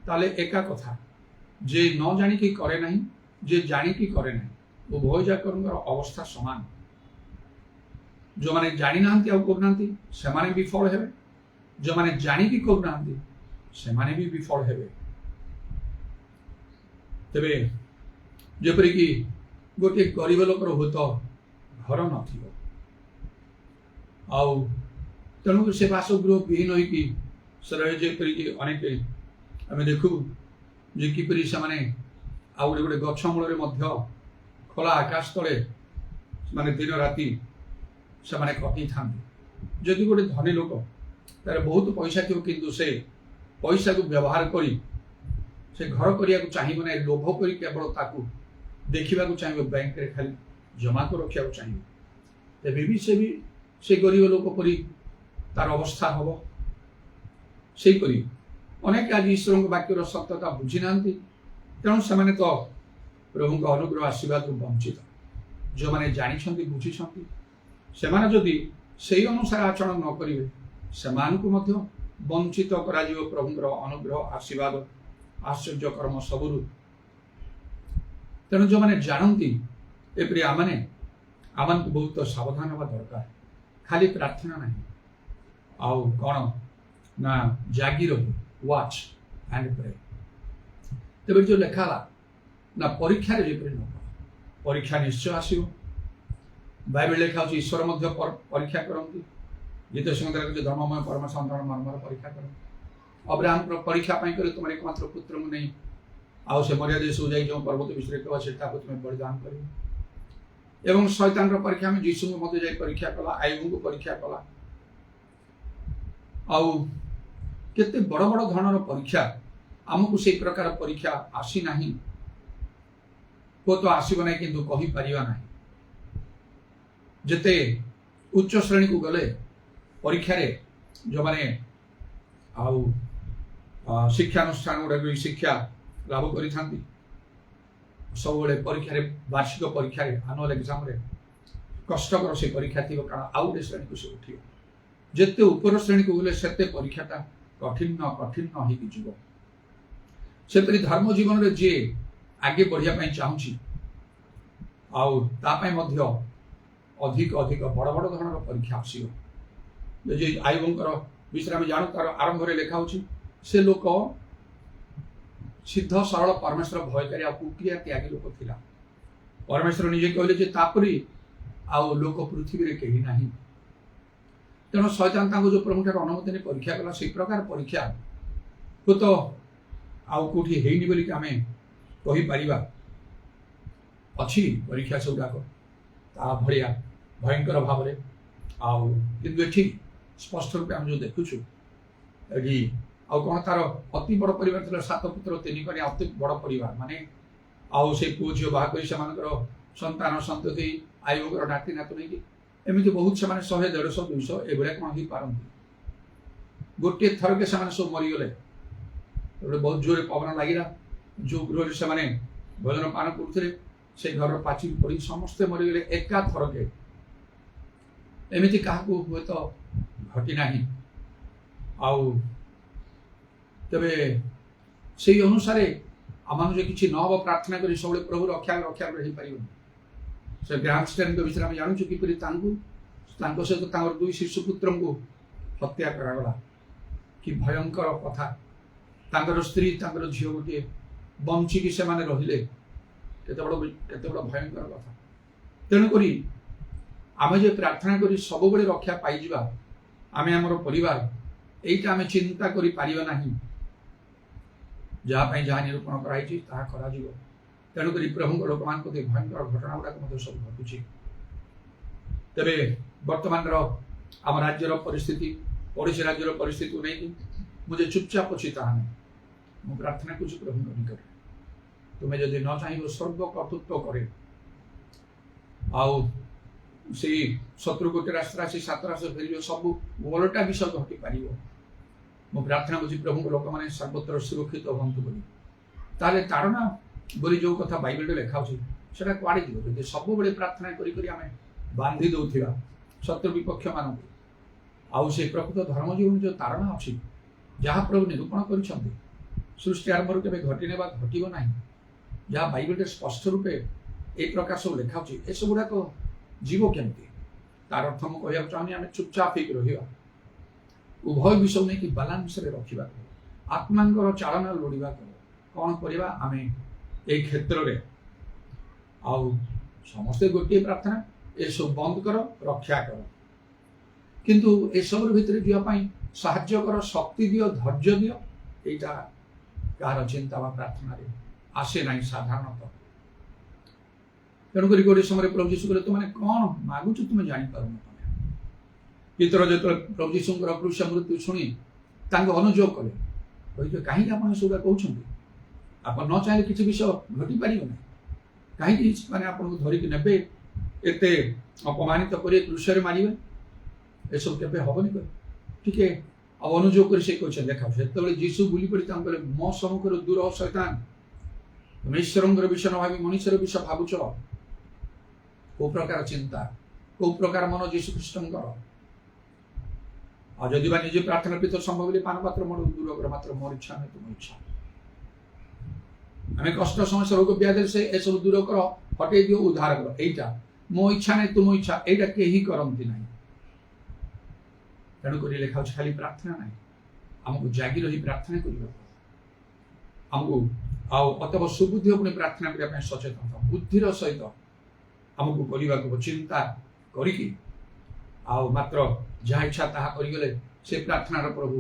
A: ताले एका कथा जे न जाणिकी करे ना जे जाणिकी करे ना उभय जाकर अवस्था समान जो मैंने जानी ना करना से विफल हे जो मैंने जाणिकी करना से भी विफल हे तेरे जेपरिकी गोटे गरीब लोकर हूँ तो घर न तेणु से बासगृह विहीन होपरिकी अनेक आम देखू जे किपरि से गोटे गोटे गछ मूल खोला आकाश तले माने दिन राति से कटि था जदि गोटे धनी लोक तार बहुत पैसा थी किंतु से पैसा को व्यवहार करी से घर करने को चाहिए ना लोभ कर केवल ताकू देखा चाहिए बैंक रे खाली जमा को रखा चाहिए तेबे भी से गरीब लोक परी तार अवस्था हम से अनेक आज ईश्वर वाक्यर सत्यता बुझी ना तेणु से तो प्रभु अनुग्रह आशीर्वाद वंचित जो मैंने जानी बुझी से जदि से अनुसार आचरण न करेंगे से वंचित कर प्रभुंर अनुग्रह आशीर्वाद आश्चर्य कर्म सबुरु तेणु जो मैंने जानती एपरी आमने को बहुत सावधान हवा दरकार खाली प्रार्थना नहीं आउ कौन ना जागी रही वाच एंड प्रे तेरे जो लेखा ना परीक्षा न परीक्षा निश्चय आसो बाइबल लिखा ईश्वर परीक्षा करती गीत संगीत धर्ममय परम संतरण मर्मर परीक्षा करती अब्राहम परीक्षा कर तुम एकमात्र पुत्र को नहीं आउ से मर्यादा देश जाई जो पर्वत विषय से तुम्हें बलिदान कर एवं शैतान परीक्षा में यीशु को मत जाई परीक्षा कला आयु को परीक्षा कला आउ केते बड़ बड़ धरणर परीक्षा आमको से प्रकार परीक्षा आसी नाही को तो आसीब ना किंतु कहि परिबा नाही जते उच्च श्रेणी को गले परीक्षा रे जो माने आउ शिक्षानुष्ठान गुड़ा शिक्षा लाभ करी सब बड़े परीक्षा वार्षिक परीक्षा आनुअल एग्जाम रे कष्टकर से परीक्षा थी कारण आउ गोटे श्रेणी को से उठियो जिते ऊपर श्रेणी को गले सेते परीक्षाटा कठिन कठिन हो सेपरी धर्म जीवन रे जे आगे बढ़िया चाहूँगी अधिक अधिक बड़ बड़ धरण परीक्षा आसो जे आयुबर विषय आम जानू तार आरंभ में लिखा से लोक सिद्ध सरल परमेश्वर भयकारी कुकिया त्यागी लोक थिला परमेश्वर निजे कहले तापरी आउ लोक पृथ्वी रे कहीं नहीं तेणु शैतान जो प्रभु ठार अनुमति नहीं परीक्षा कला से प्रकार परीक्षा को तो आउ कौटी हेनी बोलिक आम कहीपर अच्छी परीक्षा सब गुड़ाक ता भाया भयंकर भाव में आठी स्पष्ट रूप आम जो देखुचु ये कौन तार अति बड़ परिवार था 7 पुत्र 3 कन्या अति बड़ परिवार माने आउ से पुओ झील बाहा कर संतान संतति आयुगर नाती नातुणी एमती बहुत से 100 150 200 एभलिया कौन हो पारती गोटे थर के सब मरीगले बहुत जोर पवन लगिला जो गृह से भोजन पान करते से घर पाचिल पड़ी समस्ते मरीगले एका थरके एमती क्या हुए तो घटी ना तेरे से अनुसार आम जो कि न प्रार्थना कर सब प्रभु रक्षा रक्षा हो पार से ग्राम स्टेन विषय आम जानूँ किपरि सहित 2 शिशुपुत्र को हत्या करागला कि भयंकर कथा स्त्री झील गोटे बंचिकी से रहिले केते बड़ भयंकर कथा तेणुक आम जो प्रार्थना कर सब बड़े रक्षा पाइबा आम आमर परिवार এইটা আমি চিন্তা করি পারিবা ନାହିଁ ଯାହା ନିରୂପଣ କରାଯାଇଛି ତାହା କରାଯିବ। ତେଣୁକରି ପ୍ରଭୁଙ୍କ ଲୋକମାନଙ୍କ ପ୍ରତି ଭୟଙ୍କର ଘଟଣା ଗୁଡ଼ାକ ମଧ୍ୟ ସବୁ ଘଟୁଛି। ତେବେ ବର୍ତ୍ତମାନର ଆମ ରାଜ୍ୟର ପରିସ୍ଥିତି, ପଡ଼ୋଶୀ ରାଜ୍ୟର ପରିସ୍ଥିତିକୁ ନେଇକି ମୁଁ ଯେ ଚୁପଚାପ ଅଛି ତାହା ନାହିଁ। ମୁଁ ପ୍ରାର୍ଥନା କରୁଛି ପ୍ରଭୁଙ୍କ ନିକଟରେ, ତୁମେ ଯଦି ନ ଚାହିଁବ ସ୍ୱର୍ଗ କର୍ତ୍ତୃତ୍ୱ କରେ ଆଉ ସେଇ ଶତ୍ରୁ ଗୋଟେ ରାସ୍ତା ଆସି 7 ରାସ୍ତା ଫେରିବ, ସବୁ ଓଲଟା ବିଷୟ ଘଟିପାରିବ। ମୁଁ ପ୍ରାର୍ଥନା କରୁଛି ପ୍ରଭୁଙ୍କ ଲୋକମାନେ ସର୍ବତ୍ର ସୁରକ୍ଷିତ ହୁଅନ୍ତୁ ବୋଲି। ତାହେଲେ ତାଡ଼ନା ବୋଲି ଯେଉଁ କଥା ବାଇବେଲରେ ଲେଖା ଅଛି ସେଟା କୁଆଡ଼େ ଯିବ? ଯଦି ସବୁବେଳେ ପ୍ରାର୍ଥନା କରି କରି ଆମେ ବାନ୍ଧି ଦେଉଥିବା ଶତ୍ରୁ ବିପକ୍ଷମାନଙ୍କୁ, ଆଉ ସେ ପ୍ରକୃତ ଧର୍ମ ଜୀବନ ଯେଉଁ ତାଡ଼ନା ଅଛି ଯାହା ପ୍ରଭୁ ନିରୂପଣ କରିଛନ୍ତି ସୃଷ୍ଟି ଆରମ୍ଭରୁ କେବେ ଘଟିନେ ବା ଘଟିବ ନାହିଁ, ଯାହା ବାଇବେଲରେ ସ୍ପଷ୍ଟ ରୂପେ ଏ ପ୍ରକାର ସବୁ ଲେଖା ଅଛି, ଏସବୁଗୁଡ଼ାକ ଯିବ କେମିତି? ତାର ଅର୍ଥ ମୁଁ କହିବାକୁ ଚାହୁଁନି ଆମେ ଚୁପଚାପ ହେଇକି ରହିବା, ଉଭୟ ବିଷୟ ନେଇକି ବାଲାନ୍ସରେ ରଖିବା, ଆତ୍ମାଙ୍କର ଚାଳନା ଲୋଡ଼ିବା। କ'ଣ କରିବା ଆମେ এই କ୍ଷେତ୍ରରେ? ଆଉ ସମସ୍ତେ ଗୋଟିଏ ପ୍ରାର୍ଥନା, ଏସବୁ ବନ୍ଦ କର, ରକ୍ଷା କର। କିନ୍ତୁ ଏସବୁ ଭିତରେ ଯିବା ପାଇଁ ସାହାଯ୍ୟ କର, ଶକ୍ତି ଦିଅ, ଧୈର୍ଯ୍ୟ ଦିଅ। এইটা କାହାର ଚିନ୍ତା ବା ପ୍ରାର୍ଥନାରେ ଆସେ ନାହିଁ ସାଧାରଣତଃ। ତେଣୁକରି ଗୋଟିଏ ସମୟରେ ପ୍ରଭୁ ଯୀଶୁ କହିଲେ, ତୁମେ କ'ଣ ମାଗୁଛ ତୁମେ ଜାଣିପାରୁନ। ପିତର ଯେତେବେଳେ ପ୍ରଭୁ ଯୀଶୁଙ୍କର କ୍ରୁଶ ମୃତ୍ୟୁ ଶୁଣି ତାଙ୍କୁ ଅନୁଯୋଗ କଲେ, କହିଲେ କାହିଁକି ଆପଣ ଏସବୁଟା କହୁଛନ୍ତି? ଆପଣ ନ ଚାହିଁଲେ କିଛି ବିଷୟ ଘଟିପାରିବ ନାହିଁ। କାହିଁକି ମାନେ ଆପଣଙ୍କୁ ଧରିକି ନେବେ, ଏତେ ଅପମାନିତ କରି କ୍ରୁଶରେ ମାରିବେ? ଏସବୁ କେବେ ହବନି। ଟିକେ ଆଉ ଅନୁଯୋଗ କରି ସେ କହିଛନ୍ତି ଦେଖାଉ। ସେତେବେଳେ ଯୀଶୁ ବୁଲି ପଡ଼ି ତାଙ୍କୁ କହିଲେ, ମୋ ସମ୍ମୁଖରୁ ଦୂର ହ ଶୈତାନ, ତୁମେ ଈଶ୍ୱରଙ୍କର ବିଷୟ ନ ଭାବି ମଣିଷର ବିଷୟ ଭାବୁଛ। କୋଉ ପ୍ରକାର ଚିନ୍ତା, କୋଉ ପ୍ରକାର ମନ ଯୀଶୁ ଖ୍ରୀଷ୍ଟଙ୍କର। ଆଉ ଯଦି ବା ନିଜେ ପ୍ରାର୍ଥନା ପିତର ସମ୍ଭବ ବୋଲି ପାନ ପାତ୍ର ମୋର ଦୂର କର, ମାତ୍ର ମୋର ଇଚ୍ଛା ନୁହେଁ ତୁମ ଇଚ୍ଛା। ଆମେ କଷ୍ଟ ସମସ୍ୟା ରୋଗ ବ୍ୟାଧିରେ ସେ ଏସବୁ ଦୂର କର, ହଟେଇ ଦିଅ, ଉଦ୍ଧାର କର। এইটা ମୋ ଇଚ୍ଛା ନାହିଁ ତୁମ ଇଚ୍ଛା, এইটা କେହି କରନ୍ତି ନାହିଁ। ତେଣୁକରି ଲେଖା ଅଛି ଖାଲି ପ୍ରାର୍ଥନା ନାହିଁ, ଆମକୁ ଜାଗି ରହି ପ୍ରାର୍ଥନା କରିବାକୁ, ଆମକୁ ଆଉ ଅତବ ସୁବୁଦ୍ଧି ପୁଣି ପ୍ରାର୍ଥନା କରିବା ପାଇଁ ସଚେତନ ବୁଦ୍ଧିର ସହିତ ଆମକୁ କରିବାକୁ ଚିନ୍ତା କରିକି, ଆଉ ମାତ୍ର ଯାହା ଇଚ୍ଛା ତାହା କରିଗଲେ ସେ ପ୍ରାର୍ଥନାର ପ୍ରଭୁ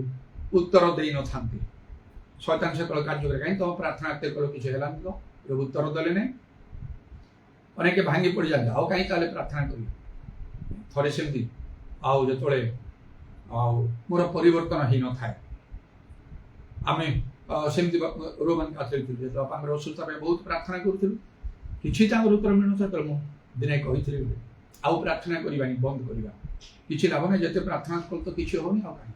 A: ଉତ୍ତର ଦେଇନଥାନ୍ତି। ଶୈତାନ ସେକଳ କାର୍ଯ୍ୟ କରେ, କାହିଁକି ତମ ପ୍ରାର୍ଥନା ଏତେ କଳ କିଛି ହେଲାନି ତ, ପ୍ରଭୁ ଉତ୍ତର ଦେଲେ ନାହିଁ। ଅନେକ ଭାଙ୍ଗି ପଡ଼ିଯାନ୍ତି, ଆଉ କାହିଁ ତାହେଲେ ପ୍ରାର୍ଥନା କରିବି। ଥରେ ସେମିତି ଆଉ ଯେତେବେଳେ ଆଉ ମୋର ପରିବର୍ତ୍ତନ ହେଇନଥାଏ, ଆମେ ସେମିତି ରୋମାନ କାଥଲିକ ଥିଲୁ, ଯେତେବେଳେ ବାପାଙ୍କର ଅସୁସ୍ଥତା ପାଇଁ ବହୁତ ପ୍ରାର୍ଥନା କରୁଥିଲୁ, କିଛି ତାଙ୍କର ଉତ୍ତର ମିଳୁନଥିଲା। ତେଣୁ ମୁଁ ଦିନେ କହିଥିଲି ଆଉ ପ୍ରାର୍ଥନା କରିବାନି, ବନ୍ଦ କରିବା, କିଛି ଲାଭ ନାହିଁ, ଯେତେ ପ୍ରାର୍ଥନା କଲେ ତ କିଛି ହବନି। ଆଉ କାହିଁ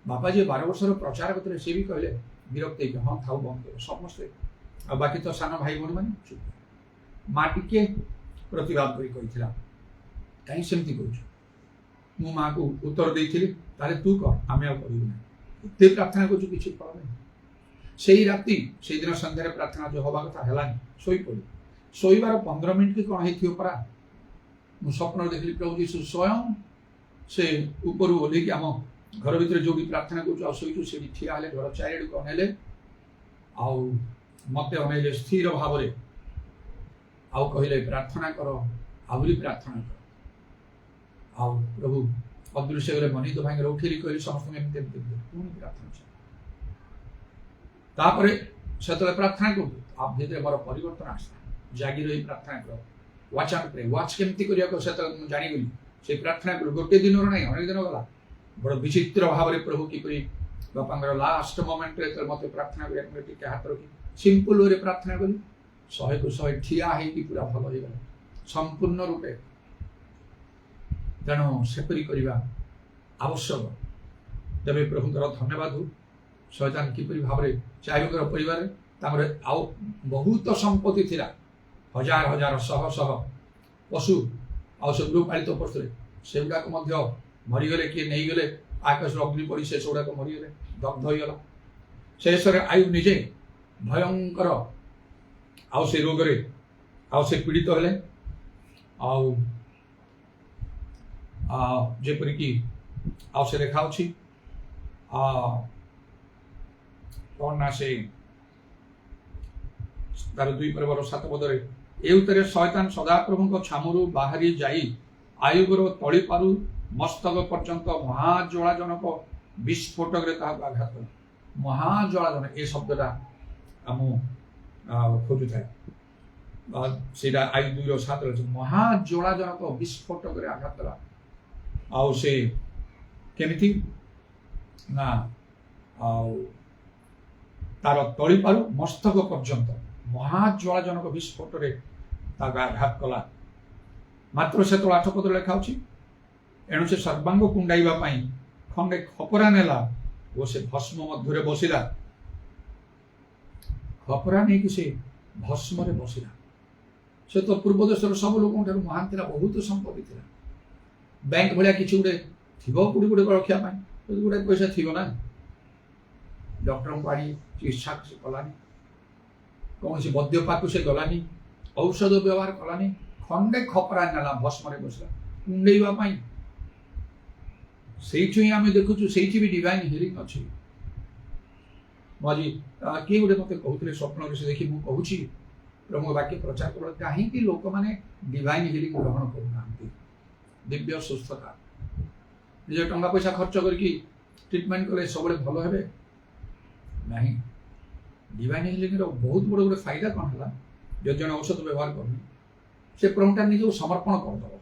A: ବାପା ଯିଏ 12 ବର୍ଷର ପ୍ରଚାର କରୁଥିଲେ ସେ ବି କହିଲେ ବିରକ୍ତ ହେଇକି, ହଁ ଥାଉ ବନ୍ଦ କର ସମସ୍ତେ। ଆଉ ବାକି ତ ସାନ ଭାଇ ଭଉଣୀ ମାନେ ଚୁପ। ମା ଟିକେ ପ୍ରତିବାଦ କରି କହିଥିଲା, କାହିଁ ସେମିତି କହୁଛୁ? ମୁଁ ମାଆକୁ ଉତ୍ତର ଦେଇଥିଲି, ତାହେଲେ ତୁ କର, ଆମେ ଆଉ କରିବୁ ନାହିଁ। ଏତେ ପ୍ରାର୍ଥନା କରୁଛୁ କିଛି ଫଳ ନାହିଁ। ସେଇ ରାତି ସେଇଦିନ ସନ୍ଧ୍ୟାରେ ପ୍ରାର୍ଥନା ଯୋଉ ହବା କଥା ହେଲାନି, ଶୋଇପଡ଼ିଲି। ଶୋଇବାର 15 ମିନିଟ୍ କି କ'ଣ ହେଇଥିବ ପରା, ମୁଁ ସ୍ୱପ୍ନ ଦେଖିଲି ପ୍ରଭୁ ଯୀଶୁ ସ୍ୱୟଂ ସେ ଉପରୁ ଓହ୍ଲେଇକି ଆମ ଘର ଭିତରେ ଯୋଉଠି ପ୍ରାର୍ଥନା କରୁଛୁ ଆଉ ଶୋଇଛୁ ସେଠି ଠିଆ ହେଲେ, ଘର ଚାରିଆଡ଼କୁ ଅନେଇଲେ, ଆଉ ମତେ ଅନେଇଲେ ସ୍ଥିର ଭାବରେ, ଆଉ କହିଲେ ପ୍ରାର୍ଥନା କର, ଆହୁରି ପ୍ରାର୍ଥନା କର। ଆଉ ପ୍ରଭୁ ଅଦୃଶ୍ୟ ଗଲେ ମନିତ ଭାଇଙ୍କର ଉଠେଇଲି, କହିଲି ସମସ୍ତଙ୍କୁ ଏମିତି ଏମିତି ପୁଣି ପ୍ରାର୍ଥନା। ତାପରେ ସେତେବେଳେ ପ୍ରାର୍ଥନା କରୁଛୁ, ଆଉ ଭିତରେ ମୋର ପରିବର୍ତ୍ତନ ଆସିଲା। ଜାଗି ରହି ପ୍ରାର୍ଥନା କର, ୱାଚ୍ ଆଣ୍ଡ ପ୍ରେ। ୱାଚ୍ କେମିତି କରିବାକୁ ସେତେବେଳେ ମୁଁ ଜାଣିଗଲି। ସେ ପ୍ରାର୍ଥନା କରୁ, ଗୋଟେ ଦିନର ନାହିଁ, ଅନେକ ଦିନ ଗଲା। ବଡ଼ ବିଚିତ୍ର ଭାବରେ ପ୍ରଭୁ କିପରି ବାପାଙ୍କର ଲାଷ୍ଟ ମୋମେଣ୍ଟରେ ଯେତେବେଳେ ମୋତେ ପ୍ରାର୍ଥନା କରିବାକୁ ଟିକେ ହାତ ରଖି ସିମ୍ପଲ ୱେରେ ପ୍ରାର୍ଥନା କଲି, 100କୁ 100 ଠିଆ ହେଇକି ପୁରା ଭଲ ହେଇଗଲା ସମ୍ପୂର୍ଣ୍ଣ ରୂପେ। ତେଣୁ ସେପରି କରିବା ଆବଶ୍ୟକ। ତେବେ ପ୍ରଭୁଙ୍କର ଧନ୍ୟବାଦ ହଉ, ଶୈତାନ କିପରି ଭାବରେ ଚାରିଙ୍କର ପରିବାରରେ ତାଙ୍କର ଆଉ ବହୁତ ସମ୍ପତ୍ତି ଥିଲା, ହଜାର ହଜାର ଶହ ଶହ ପଶୁ ଆଉ ସେ ଗୃହପାଳିତ ପଶୁରେ, ସେଗୁଡ଼ାକ ମଧ୍ୟ ମରିଗଲେ, କିଏ ନେଇଗଲେ, ଆକାଶରୁ ଅଗ୍ନି ପଡ଼ି ସେ ସେଗୁଡ଼ାକ ମରିଗଲେ, ଦଗ୍ଧ ହୋଇଗଲା। ଶେଷରେ ଆୟୁବ ନିଜେ ଭୟଙ୍କର ଆଉ ସେ ରୋଗରେ ଆଉ ସେ ପୀଡ଼ିତ ହେଲେ। ଆଉ ଯେପରିକି ଆଉ ସେ ଲେଖା ଅଛି କ'ଣ ନା, ସେ ତାର 2:7 ପଦରେ, ଏଉତରେ ଶୈତାନ ସଦାପ୍ରଭୁଙ୍କ ଛାମୁରୁ ବାହାରି ଯାଇ ଆୟୁବର ତଳିପାରୁ ମସ୍ତକ ପର୍ଯ୍ୟନ୍ତ ମହାଜ୍ୱାଳାଜନକ ବିସ୍ଫୋଟକରେ ତାହାକୁ ଆଘାତ କଲା। ମହାଜଳାଜନ ଏ ଶବ୍ଦଟା ଆମ ଖୋଜୁଥାଏ, ସେଇଟା ଆଇ 2:7 ଅଛି। ମହାଜଳାଜନକ ବିସ୍ଫୋଟକରେ ଆଘାତ କଲା। ଆଉ ସେ କେମିତି ନା ଆଉ ତାର ତଳିପାରୁ ମସ୍ତକ ପର୍ଯ୍ୟନ୍ତ ମହାଜ୍ୱାଳାଜନକ ବିସ୍ଫୋଟରେ ତାକୁ ଆଘାତ କଲା। ମାତ୍ର ସେତେବେଳେ 8 ପଦରେ ଲେଖା ଅଛି, ଏଣୁ ସେ ସର୍ବାଙ୍ଗ କୁଣ୍ଡାଇବା ପାଇଁ ଖଣ୍ଡେ ଖପରା ନେଲା ଓ ସେ ଭସ୍ମ ମଧ୍ୟରେ ବସିଲା। ଖପରା ନେଇକି ସେ ଭସ୍ମରେ ବସିଲା। ସେ ତ ପୂର୍ବ ଦେଶର ସବୁ ଲୋକଙ୍କ ଠାରୁ ମହାନ ଥିଲା, ବହୁତ ସମ୍ପତ୍ତି ଥିଲା। ବ୍ୟାଙ୍କ ଭଳିଆ କିଛି ଗୋଟେ ଥିବ କୋଉଠି ଗୋଟେ ରଖିବା ପାଇଁ, ଗୋଟେ ପଇସା ଥିବ ନା। ଡକ୍ଟରଙ୍କୁ ଆଣି ଚିକିତ୍ସା ସେ କଲାନି, କୌଣସି ବୈଦ୍ୟ ପାଖକୁ ସେ ଗଲାନି, ଔଷଧ ବ୍ୟବହାର କଲାନି। ଖଣ୍ଡେ ଖପରା ନେଲା, ଭସ୍ମରେ ବସିଲା କୁଣ୍ଡେଇବା ପାଇଁ। ସେଇଠୁ ହିଁ ଆମେ ଦେଖୁଛୁ, ସେଇଠି ବି ଡିଭାଇନ୍ ହିଲିଂ ଅଛି। ମୁଁ ଆଜି କିଏ ଗୋଟେ ମତେ କହୁଥିଲେ ସ୍ୱପ୍ନରେ, ସେ ଦେଖି ମୁଁ କହୁଛି ପ୍ରଭୁଙ୍କ ବାକ୍ୟ ପ୍ରଚାର କର, କାହିଁକି ଲୋକମାନେ ଡିଭାଇନ୍ ହିଲିଂ ଗ୍ରହଣ କରୁନାହାନ୍ତି? ଦିବ୍ୟ ସୁସ୍ଥତା ନିଜ ଟଙ୍କା ପଇସା ଖର୍ଚ୍ଚ କରିକି ଟ୍ରିଟମେଣ୍ଟ କଲେ ସବୁବେଳେ ଭଲ ହେବେ ନାହିଁ। ଡିଭାଇନ୍ ହିଲିଂର ବହୁତ ବଡ଼ ଗୋଟେ ଫାଇଦା କ'ଣ ହେଲା, ଯଦି ଜଣେ ଔଷଧ ବ୍ୟବହାର କରୁନି, ସେ ପ୍ରଭୁଟା ନିଜକୁ ସମର୍ପଣ କରିଦେବ।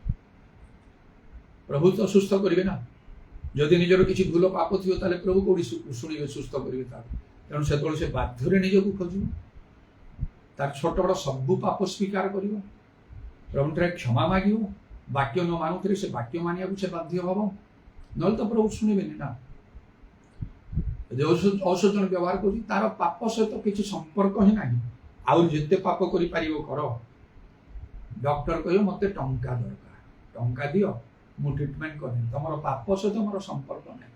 A: ପ୍ରଭୁ ତ ସୁସ୍ଥ କରିବେ ନା। ଯଦି ନିଜର କିଛି ଭୁଲ ପାପ ଥିବ, ତାହେଲେ ପ୍ରଭୁ କୋଉଠି ଶୁଣିବେ, ସୁସ୍ଥ କରିବେ ତାକୁ। ତେଣୁ ସେତେବେଳେ ସେ ବାଧ୍ୟରେ ନିଜକୁ ଖୋଜିବ, ତାର ଛୋଟ ବଡ଼ ସବୁ ପାପ ସ୍ୱୀକାର କରିବ, ପ୍ରଭୁଠାରେ କ୍ଷମା ମାଗିବ। ବାକ୍ୟ ନ ମାନୁଥିଲେ ସେ ବାକ୍ୟ ମାନିବାକୁ ସେ ବାଧ୍ୟ ହବ, ନହେଲେ ତ ପ୍ରଭୁ ଶୁଣିବେନି ନା। ଯଦି ଔଷଧ ଜଣେ ବ୍ୟବହାର କରୁଛି, ତାର ପାପ ସହିତ କିଛି ସମ୍ପର୍କ ହିଁ ନାହିଁ। ଆଉ ଯେତେ ପାପ କରିପାରିବ କର, ଡକ୍ଟର କହିବ ମତେ ଟଙ୍କା ଦରକାର, ଟଙ୍କା ଦିଅ, ମୁଁ ଟ୍ରିଟମେଣ୍ଟ କରିବି। ତମର ପାପ ସହିତ ମୋର ସମ୍ପର୍କ ନାହିଁ।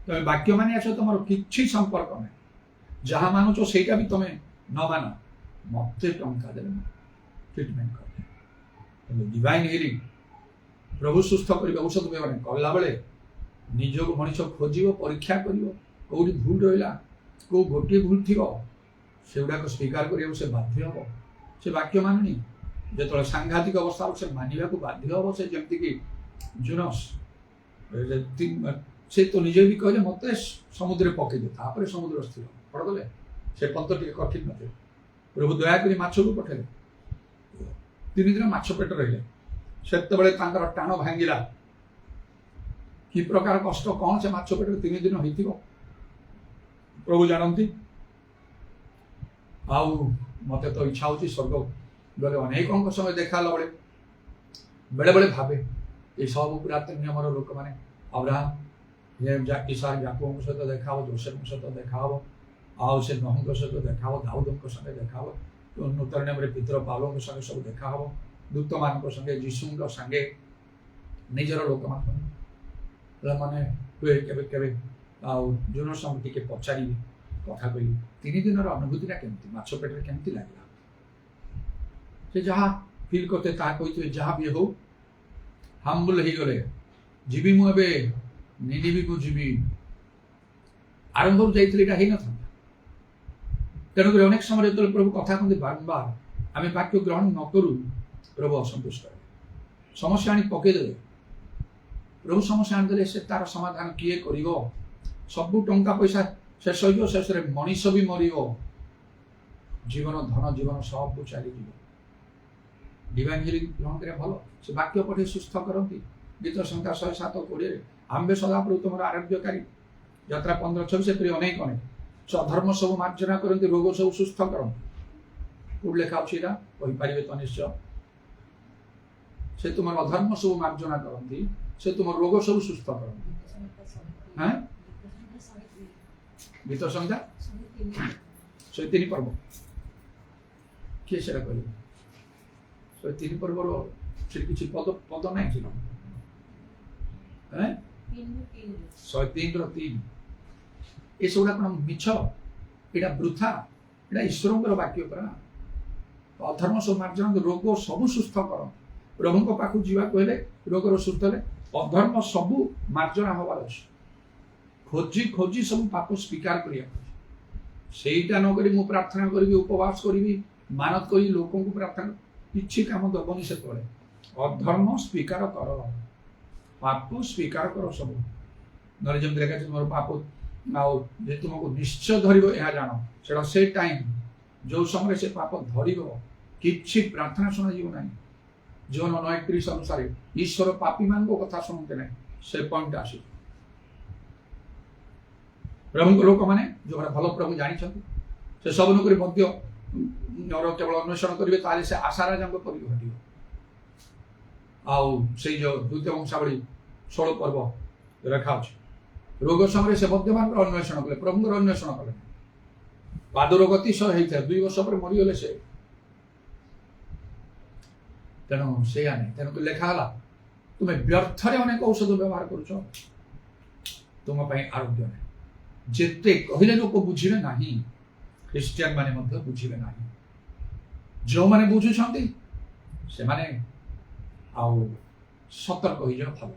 A: ତମେ ବାକ୍ୟ ମାନିବା ସହିତ ମୋର କିଛି ସମ୍ପର୍କ ନାହିଁ। ଯାହା ମାନୁଛ ସେଇଟା ବି ତମେ ନ ମାନ, ମତେ ଟଙ୍କା ଦେଲେ ଟ୍ରିଟମେଣ୍ଟ କରିବେ। କିନ୍ତୁ ଡିଭାଇନ୍ ହିଲିଂ, ପ୍ରଭୁ ସୁସ୍ଥ କରିବେ। ଔଷଧ ବ୍ୟବହାର କଲା ବେଳେ ନିଜକୁ ମଣିଷ ଖୋଜିବ, ପରୀକ୍ଷା କରିବ, କୋଉଠି ଭୁଲ ରହିଲା, କୋଉ ଗୋଟିଏ ଭୁଲ ଥିବ, ସେଗୁଡାକ ସ୍ୱୀକାର କରିବାକୁ ସେ ବାଧ୍ୟ ହବ। ସେ ବାକ୍ୟ ମାନୁନି, ଯେତେବେଳେ ସାଂଘାତିକ ଅବସ୍ଥା ସେ ମାନିବାକୁ ବାଧ୍ୟ ହବ। ସେ ଯେମିତିକି ଜୋନସ୍, ସେ ତ ନିଜେ ବି କହିଲେ ମତେ ସମୁଦ୍ରରେ ପକେଇଦିଅ, ତାପରେ ସମୁଦ୍ର ସ୍ଥିର ପଡିଗଲେ। ସେ ପନ୍ତ ଟିକେ କଠିନ ନଥିଲେ, ପ୍ରଭୁ ଦୟାକରି ମାଛକୁ ପଠେଇଲେ। 3 ଦିନ ମାଛ ପେଟ ରହିଲେ। ସେତେବେଳେ ତାଙ୍କର ଟାଣ ଭାଙ୍ଗିଲା। କି ପ୍ରକାର କଷ୍ଟ, କ'ଣ ସେ ମାଛ ପେଟରେ 3 ଦିନ ହେଇଥିବ ପ୍ରଭୁ ଜାଣନ୍ତି। ଆଉ ମତେ ତ ଇଚ୍ଛା ହଉଛି ସ୍ୱର୍ଗ ଗଲେ ଅନେକଙ୍କ ସମୟ ଦେଖା ହେଲା ବେଳେ ବେଳେ ବେଳେ ଭାବେ, ଏ ସବୁ ପୁରାତନ ନିୟମର ଲୋକମାନେ, ଅବ୍ରାହମ, ଇସାକ, ଯାକୋବଙ୍କ ସହିତ ଦେଖା ହବ, ଯୋସେଫଙ୍କ ସହିତ ଦେଖା ହବ, ଆଉ ସେ ନୋହଙ୍କ ସହିତ ଦେଖା ହବ, ଦାଉଦଙ୍କ ସଙ୍ଗେ ଦେଖା ହବ, ନୂତନ ନିୟମରେ ପିତର ପାଉଲଙ୍କ ସଙ୍ଗେ ସବୁ ଦେଖା ହବ, ଦୂତମାନଙ୍କ ସଙ୍ଗେ, ଯୀଶୁଙ୍କ ସାଙ୍ଗେ, ନିଜର ଲୋକମାନଙ୍କ ମାନେ ହୁଏ କେବେ କେବେ। ଆଉ ଜୋନସଙ୍କୁ ଟିକେ ପଚାରିବି, କଥା କହିବି, 3 ଦିନର ଅନୁଭୂତିଟା କେମିତି, ମାଛ ପେଟରେ କେମିତି ଲାଗିଲା। ସେ ଯାହା ଫିଲ୍ କରିତେ ତାହା କହିଥିବେ, ଯାହା ବି ହଉ ହାମ୍ବୁଲ ହେଇଗଲେ, ଯିବି ମୁଁ ଏବେ ନିନିବିକୁ ଯିବି। ଆରମ୍ଭରୁ ଯାଇଥିଲେ ଏଇଟା ହେଇନଥାନ୍ତା। ତେଣୁକରି ଅନେକ ସମୟରେ ଯେତେବେଳେ ପ୍ରଭୁ କଥା କହନ୍ତି ବାରମ୍ବାର, ଆମେ ବାକ୍ୟ ଗ୍ରହଣ ନ କରୁ, ପ୍ରଭୁ ଅସନ୍ତୁଷ୍ଟ ହେବେ, ସମସ୍ୟା ଆଣି ପକେଇଦେବେ। ପ୍ରଭୁ ସମସ୍ୟା ଆଣିଦେଲେ ସେ ତାର ସମାଧାନ କିଏ କରିବ? ସବୁ ଟଙ୍କା ପଇସା ଶେଷ ହେଇଯିବ, ଶେଷରେ ମଣିଷ ବି ମରିବ, ଜୀବନ ଧନ ଜୀବନ ସବୁ ଚାଲିଯିବ। ଡିଭାଇନ୍ ହିଲିଂ ଗ୍ରହଣ କରିବା ଭଲ। ସେ ବାକ୍ୟ ପଠେଇ ସୁସ୍ଥ କରନ୍ତି। ଗୀତ ସଂଖ୍ୟା 107:20 ଆମ୍ଭେ ସଦାପ୍ରଭୁ ତୁମର ଆରୋଗ୍ୟକାରୀ। ଯାତ୍ରା 15:26 ପ୍ରିୟ ଅନେକ ଅନେକ ସେ ଅଧର୍ମ ସବୁ ମାର୍ଜନା କରନ୍ତି, ରୋଗ ସବୁ ସୁସ୍ଥ କରନ୍ତି। କୋଉଠି ଲେଖା ଅଛି ଏଇଟା କହିପାରିବେ ତ ନିଶ୍ଚୟ। ସେ ତୁମର ଅଧର୍ମ ସବୁ ମାର୍ଜନା କରନ୍ତି, ସେ ତୁମର ରୋଗ ସବୁ ସୁସ୍ଥ କରନ୍ତି। ଗୀତ ସଂଖ୍ୟା 103 ପର୍ବ କିଏ ସେଟା କହିବେ? 103 ପର୍ବର ସେଠି କିଛି ପଦ ନାହିଁ ছিল। 103 ଏସବୁଟା କ'ଣ ମିଛ? ଏଇଟା ବୃଥା, ଏଇଟା ଈଶ୍ୱରଙ୍କର ବାକ୍ୟ ପରା। ଅଧର୍ମ ସବୁ ମାର୍ଜନା, ରୋଗ ସବୁ ସୁସ୍ଥ କର। ପ୍ରଭୁଙ୍କ ପାଖକୁ ଯିବାକୁ ହେଲେ, ରୋଗର ସୁସ୍ଥ ହେଲେ ଅଧର୍ମ ସବୁ ମାର୍ଜନା ହବାର ଅଛି। ଖୋଜି ଖୋଜି ସବୁ ପାପ ସ୍ୱୀକାର କରିବାକୁ ଅଛି। ସେଇଟା ନକରି ମୁଁ ପ୍ରାର୍ଥନା କରିବି, ଉପବାସ କରିବି, ମାନତ କରି ଲୋକଙ୍କୁ ପ୍ରାର୍ଥନା, କିଛି କାମ ଦବନି। ସେତେବେଳେ ଅଧର୍ମ ସ୍ୱୀକାର କର, ପାପ ସ୍ୱୀକାର କର ସବୁ। ନହେଲେ ଯେମିତି ଲେଖାଛି ତୁମର ପାପ ଆଉ ଯେ ତୁମକୁ ନିଶ୍ଚୟ ଧରିବ ଏହା ଜାଣ। ସେଟା ସେ ଟାଇମ୍ ଯେଉଁ ସମୟରେ ସେ ପାପ ଧରିବ କିଛି ପ୍ରାର୍ଥନା ଶୁଣାଯିବ ନାହିଁ। ଜୋନ 9:31 ଅନୁସାରେ ଈଶ୍ୱର ପାପୀମାନଙ୍କ କଥା ଶୁଣନ୍ତି ନାହିଁ। ସେ ପଏଣ୍ଟ ଆସୁଛି। ପ୍ରଭୁଙ୍କ ଲୋକମାନେ ଯେଉଁମାନେ ଭଲ ପ୍ରଭୁ ଜାଣିଛନ୍ତି ସେ ସବୁ ନକରି ମଧ୍ୟ କେବଳ ଅନ୍ୱେଷଣ କରିବେ, ତାହେଲେ ସେ ଆଶା ରାଜାଙ୍କ ପରି ଘଟିବ। ଆଉ ସେଇ ଯେଉଁ ଦ୍ୱିତୀୟ ବଂଶାବଳୀ 16 ପର୍ବ ଲେଖା ଅଛି, ରୋଗ ସମୟରେ ସେ ମଧ୍ୟମାନଙ୍କର ଅନ୍ୱେଷଣ କଲେ, ପ୍ରଭୁଙ୍କର ଅନ୍ୱେଷଣ କଲେ। ପାଦ ରୋଗ ଅତିଶୟ ହେଇଥାଏ, 2 ବର୍ଷ ପରେ ମରିଗଲେ ସେ। ତେଣୁ ସେଇଆ ନାହିଁ। ତେଣୁ ଲେଖା ହେଲା ତୁମେ ବ୍ୟର୍ଥରେ ଅନେକ ଔଷଧ ବ୍ୟବହାର କରୁଛ, ତୁମ ପାଇଁ ଆରୋଗ୍ୟ ନାହିଁ। ଯେତେ କହିଲେ ଲୋକ ବୁଝିବେ ନାହିଁ, ଖ୍ରୀଷ୍ଟିଆନ ମାନେ ମଧ୍ୟ ବୁଝିବେ ନାହିଁ। ଯେଉଁମାନେ ବୁଝୁଛନ୍ତି ସେମାନେ ଆଉ ସତର୍କ ହୋଇଯିବା ଭଲ।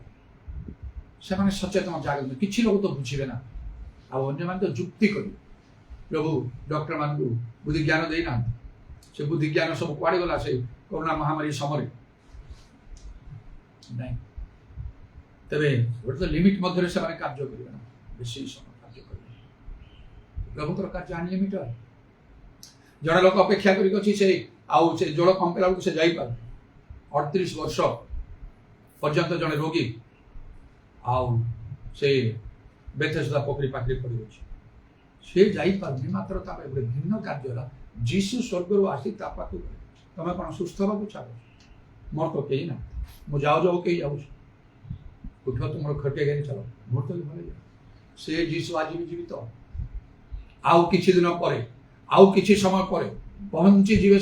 A: ସେମାନେ ସଚେତନ ଜାଗନ୍ତି। କିଛି ଲୋକ ତ ବୁଝିବେ ନା, ଆଉ ଅନ୍ୟମାନେ ତ ଯୁକ୍ତି କରିବେ। ପ୍ରଭୁ ଡକ୍ଟର ମାନଙ୍କୁ ବୁଦ୍ଧି ଜ୍ଞାନ ଦେଇନାହାନ୍ତି। ସେ ବୁଦ୍ଧି ଜ୍ଞାନ ସବୁ କୁଆଡ଼େ ଗଲା ସେ କରୋନା ମହାମାରୀ ସମୟରେ? ନାଇଁ। ତେବେ ଗୋଟେ ତ ଲିମିଟ୍ ମଧ୍ୟରେ ସେମାନେ କାର୍ଯ୍ୟ କରିବେ ନା, ବେଶୀ ସମୟ କାର୍ଯ୍ୟ କରିବେ। ପ୍ରଭୁଙ୍କର କାର୍ଯ୍ୟ ଅନଲିମିଟେଡ। ଜଣେ ଲୋକ ଅପେକ୍ଷା କରିକି ଅଛି, ସେ ଆଉ ସେ ଜଳ କମ୍ପେଲା ବେଳକୁ ସେ ଯାଇପାରୁନି। 38 ବର୍ଷ ପର୍ଯ୍ୟନ୍ତ ଜଣେ ରୋଗୀ ଆଉ ସେ ବେଥେସ୍ଦା ପୋଖରୀ ପାଖରେ ପଡ଼ିଯାଉଛି, ସେ ଯାଇପାରୁନି। ମାତ୍ର ତା ପାଇଁ ଗୋଟେ ଭିନ୍ନ କାର୍ଯ୍ୟ ହେଲା, ଯୀଶୁ ସ୍ୱର୍ଗରୁ ଆସି ତା ପାଖକୁ ଗଲେ। ତମେ କ'ଣ ସୁସ୍ଥ ହେବାକୁ ଚାହ? ମୋର ତ କେହି ନା, ମୁଁ ଯାଉ ଯାଉ କେହି ଯାଉଛି, ଉଠ ତୁମର ଖଟିଆ ଗାଡ଼ି ଚାଲ, ମୋର ତ ଭଲ ଯାଉ। ସେ ଯୀଶୁ ଆଜି ବି ଜୀବିତ। ଆଉ କିଛି ଦିନ ପରେ, ଆଉ କିଛି ସମୟ ପରେ ପହଞ୍ଚିଯିବେ।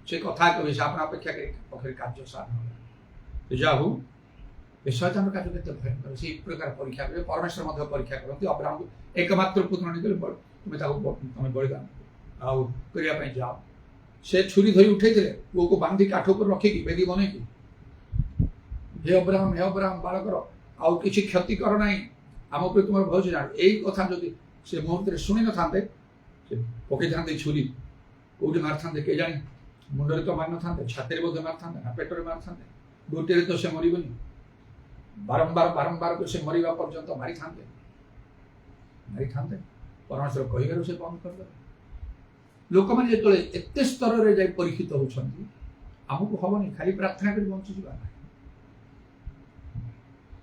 A: ସେ କଥା କହିବେ, ସେ ଆପଣ ଅପେକ୍ଷା କରି ପକ୍ଷରେ କାର୍ଯ୍ୟ ସାଧନ। ଯା ହଉ, ଏ ଶୟତାନର କାର୍ଯ୍ୟ କେତେ ଭୟଙ୍କର। ସେଇ ପ୍ରକାର ପରୀକ୍ଷା କରିବେ। ପରମେଶ୍ୱର ମଧ୍ୟ ପରୀକ୍ଷା କରନ୍ତି। ଅବ୍ରାହ୍ମକୁ ଏକମାତ୍ର ପୁତ୍ର ନେଇକରି ତୁମେ ତାକୁ ତମେ ବଳିଦାନ ଆଉ କରିବା ପାଇଁ ଯାଅ। ସେ ଛୁରୀ ଧରି ଉଠେଇଥିଲେ, ପୁଅକୁ ବାନ୍ଧି କାଠ ଉପରେ ରଖିକି ବେଦୀ ବନେଇକି, ହେ ଅବ୍ରାହ୍ମ ବାଳକର ଆଉ କିଛି କ୍ଷତି କର ନାହିଁ, ଆମ ଉପରେ ତୁମର ଭୟ ଜାଣ। ଏଇ କଥା ଯଦି ସେ ମୁହୂର୍ତ୍ତରେ ଶୁଣି ନଥାନ୍ତେ, ସେ ପକେଇଥାନ୍ତେ ଛୁରୀ, କୋଉଠି ମାରିଥାନ୍ତେ କେଜାଣି। ମୁଣ୍ଡରେ ତ ମାରିନଥାନ୍ତେ, ଛାତିରେ ବୋଧେ ମାରିଥାନ୍ତେ, ନା ପେଟରେ ମାରିଥାନ୍ତେ। ଗୋଟିଏରେ ତ ସେ ମରିବନି, ବାରମ୍ବାର ସେ ମରିବା ପର୍ଯ୍ୟନ୍ତ ମାରିଥାନ୍ତେ। ପରମେଶ୍ୱର କହିବାରୁ ସେ ବନ୍ଦ କରିଦେଲେ। ଲୋକମାନେ ଯେତେବେଳେ ଏତେ ସ୍ତରରେ ଯାଇ ପରୀକ୍ଷିତ ହେଉଛନ୍ତି, ଆମକୁ ହବନି ଖାଲି ପ୍ରାର୍ଥନା କରି ବଞ୍ଚିଯିବା ନାହିଁ।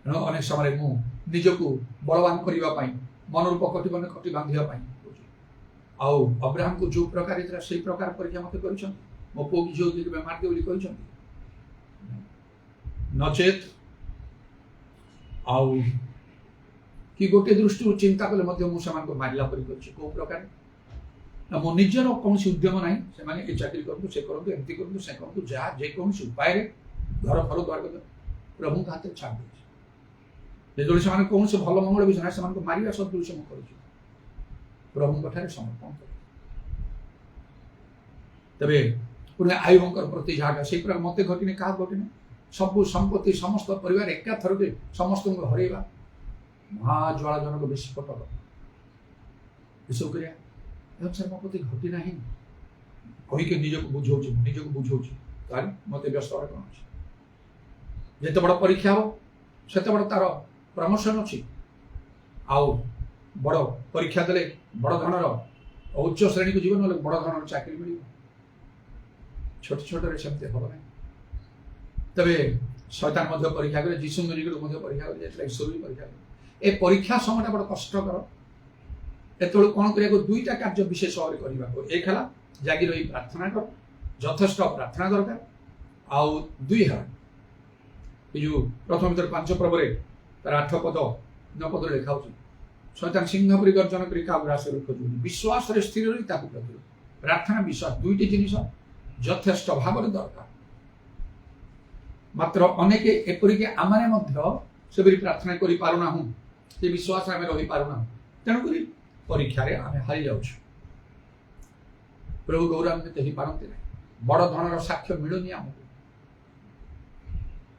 A: ତେଣୁ ଅନେକ ସମୟରେ ମୁଁ ନିଜକୁ ବଳବାନ କରିବା ପାଇଁ, ମନରୂପ କଟି ବାନ୍ଧିବା ପାଇଁ କହୁଛି। ଆଉ ଅବ୍ରାହ୍ମକୁ ଯେଉଁ ପ୍ରକାର ହେଇଥିଲା ସେଇ ପ୍ରକାର ପରୀକ୍ଷା ମୋତେ କରିଛନ୍ତି। ମୋ ପୁଅକୁ ଝିଅ କେବେ ମାରିଦିଅ ବୋଲି କହିଛନ୍ତି? ନଚେତ୍ ଆଉ କି ଗୋଟିଏ ଦୃଷ୍ଟିରୁ ଚିନ୍ତା କଲେ ମଧ୍ୟ ମୁଁ ସେମାନଙ୍କୁ ମାରିଲା ପରି କରିଛି। କୋଉ ପ୍ରକାର ନା, ମୋ ନିଜର କୌଣସି ଉଦ୍ୟମ ନାହିଁ। ସେମାନେ ଏ ଚାକିରି କରନ୍ତୁ, ସେ କରନ୍ତୁ, ଏମିତି କରନ୍ତୁ, ସେ କରନ୍ତୁ, ଯାହା ଯେକୌଣସି ଉପାୟରେ ଘର ଦ୍ୱାର ପ୍ରଭୁଙ୍କ ହାତରେ ଛାଡ଼ି ଦେଇଛି। ଯେତେବେଳେ ସେମାନେ କୌଣସି ଭଲ ମଙ୍ଗଳ ବିଷୟ ନାହିଁ, ସେମାନଙ୍କୁ ମାରିବା ସଦୃଶ ମୁଁ କରୁଛି, ପ୍ରଭୁଙ୍କ ଠାରେ ସମର୍ପଣ କରେ। ତେବେ ପୁଣି ଆୟୁବଙ୍କର ପ୍ରତି ଯାହାଟା ସେଇ ପ୍ରକାର ମୋତେ ଘଟିନି, କାହାକୁ ଘଟିନି। ସବୁ ସମ୍ପତ୍ତି, ସମସ୍ତ ପରିବାର ଏକାଥରକେ ସମସ୍ତଙ୍କୁ ହରେଇବା, ମହାଜ୍ୱାଳାଜନକ ବିସ୍ଫୋଟକ ଏସବୁ କରିବା, ସାର୍ ମୋ ପ୍ରତି ଘଟି ନାହିଁ କହିକି ନିଜକୁ ବୁଝଉଛି, ତାହେଲେ ମୋତେ ବ୍ୟସ୍ତ ହେବାର କ'ଣ ଅଛି? ଯେତେ ବଡ଼ ପରୀକ୍ଷା ହେବ ସେତେ ବଡ଼ ତାର ପ୍ରମୋସନ୍ ଅଛି। ଆଉ ବଡ଼ ପରୀକ୍ଷା ଦେଲେ ବଡ଼ ଧରଣର ଉଚ୍ଚ ଶ୍ରେଣୀକୁ ଯିବ, ନହେଲେ ବଡ଼ ଧରଣର ଚାକିରି ମିଳିବ। ଛୋଟ ଛୋଟରେ ସେମିତି ହେବ ନାହିଁ। ତେବେ ଶୟତାନ ମଧ୍ୟ ପରୀକ୍ଷା କରେ, ଯୀଶୁଙ୍କ ନିକଟକୁ ମଧ୍ୟ ପରୀକ୍ଷା କରି ଯାଇଥିଲା, ଈଶ୍ୱର ବି ପରୀକ୍ଷା କରେ। ଏ ପରୀକ୍ଷା ସମୟଟା ବଡ଼ କଷ୍ଟକର। ଏତେବେଳକୁ କ'ଣ କରିବାକୁ? 2ଟା କାର୍ଯ୍ୟ ବିଶେଷ ଭାବରେ କରିବାକୁ। ଏକ ହେଲା ଜାଗି ରହି ପ୍ରାର୍ଥନା କର, ଯଥେଷ୍ଟ ପ୍ରାର୍ଥନା ଦରକାର। ଆଉ 2 ହେଲା ଏ ଯେଉଁ ପ୍ରଥମ ଭିତରେ 5 ପର୍ବରେ ତାର 8 ପଦ 9 ପଦରେ ଲେଖା ହେଉଛି, ଶୟତାନ ସିଂହ ପରି ଗର୍ଜନ କରି କାହାକୁ ଗ୍ରାସ କରି ଖୋଜୁନି, ବିଶ୍ୱାସରେ ସ୍ଥିର ରହି ତାକୁ ପ୍ରତିରୋଧ। ପ୍ରାର୍ଥନା ବିଶ୍ୱାସ 2ଟି ଜିନିଷ ଯଥେଷ୍ଟ ଭାବରେ ଦରକାର। ମାତ୍ର ଅନେକ ଏପରିକି ଆମେ ମଧ୍ୟ ସେପରି ପ୍ରାର୍ଥନା କରିପାରୁନାହୁଁ, ସେ ବିଶ୍ୱାସରେ ଆମେ ରହିପାରୁନାହୁଁ। ତେଣୁକରି ପରୀକ୍ଷାରେ ଆମେ ହାରି ଯାଉଛୁ, ପ୍ରଭୁ ଗୌରବାନ୍ୱିତ ହେଇପାରନ୍ତି ନାହିଁ। ବଡ଼ ଧରଣର ସାକ୍ଷ୍ୟ ମିଳୁନି ଆମକୁ।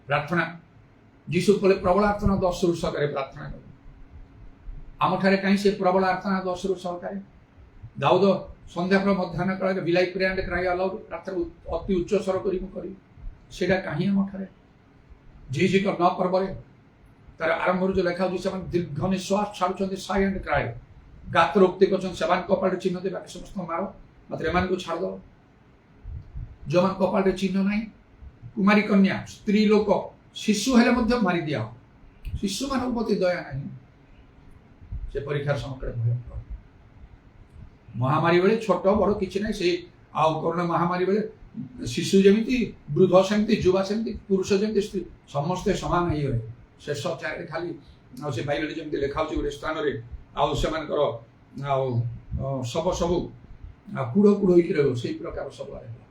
A: ପ୍ରାର୍ଥନା ଯୀଶୁ କଲେ ପ୍ରବଳ ଆର୍ତ୍ତନା 10ରୁ ସହକାରେ ପ୍ରାର୍ଥନା କଲେ। ଆମଠାରେ କାହିଁ ସେ ପ୍ରବଳ ଆର୍ତ୍ତନା 10ରୁ ସହକାରେ? ଦାଉଦ ସନ୍ଧ୍ୟାପ୍ର ମଧ୍ୟାହ୍ନ କାଳରେ ବିଲାଇ ପ୍ରେ ଆଣ୍ଡ କ୍ରାଇ ଆଲାଉଡ୍ ପ୍ରାର୍ଥନା ଅତି ଉଚ୍ଚ ସ୍ୱର କରି ମୁଁ କରିବି, ସେଇଟା କାହିଁ ଆମଠାରେ? ଝିଝିକ 9 ପର୍ବରେ ତାର ଆରମ୍ଭରୁ ଯୋଉ ଲେଖା ହଉଛି ସେମାନେ ଦୀର୍ଘ ନିଶ୍ୱାସ ଛାଡୁଛନ୍ତି, ସାଇଲେଣ୍ଟ କ୍ରାଏ, ଗାତ୍ରୋକ୍ତି କରୁଛନ୍ତି, ସେମାନଙ୍କ କପାଳରେ ଚିହ୍ନ ଦେବେ, ବାକି ସମସ୍ତଙ୍କୁ ମାର, ମାତ୍ର ଏମାନଙ୍କୁ ଛାଡ଼ିଦବ। ଯୋଉମାନଙ୍କ କପାଳରେ ଚିହ୍ନ ନାହିଁ, କୁମାରୀ କନ୍ୟା, ସ୍ତ୍ରୀ ଲୋକ, ଶିଶୁ ହେଲେ ମଧ୍ୟ ମାରି ଦିଆ ହବ। ଶିଶୁମାନଙ୍କ ପ୍ରତି ଦୟା ନାହିଁ। ସେ ପରୀକ୍ଷାର ସମୟରେ ଭୟଙ୍କର। ମହାମାରୀ ବେଳେ ଛୋଟ ବଡ କିଛି ନାହିଁ। ସେ ଆଉ କରୋନା ମହାମାରୀ ବେଳେ ଶିଶୁ ଯେମିତି, ବୃଦ୍ଧ ସେମିତି, ଯୁବା ସେମିତି, ପୁରୁଷ ଯେମିତି, ସ୍ତ୍ରୀ ସମସ୍ତେ ସମାନ ହେଇଗଲେ। ଶେଷ ଚାରିରେ ଖାଲି ଆଉ ସେ ବାଇବେଲରେ ଯେମିତି ଲେଖା ହଉଛି ଗୋଟେ ସ୍ଥାନରେ, ଆଉ ସେମାନଙ୍କର ଆଉ ଶବ ସବୁ କୁଢ଼ କୁଢ଼ ହେଇକି ରହିବ, ସେଇ ପ୍ରକାର ସବୁ ହେଲା।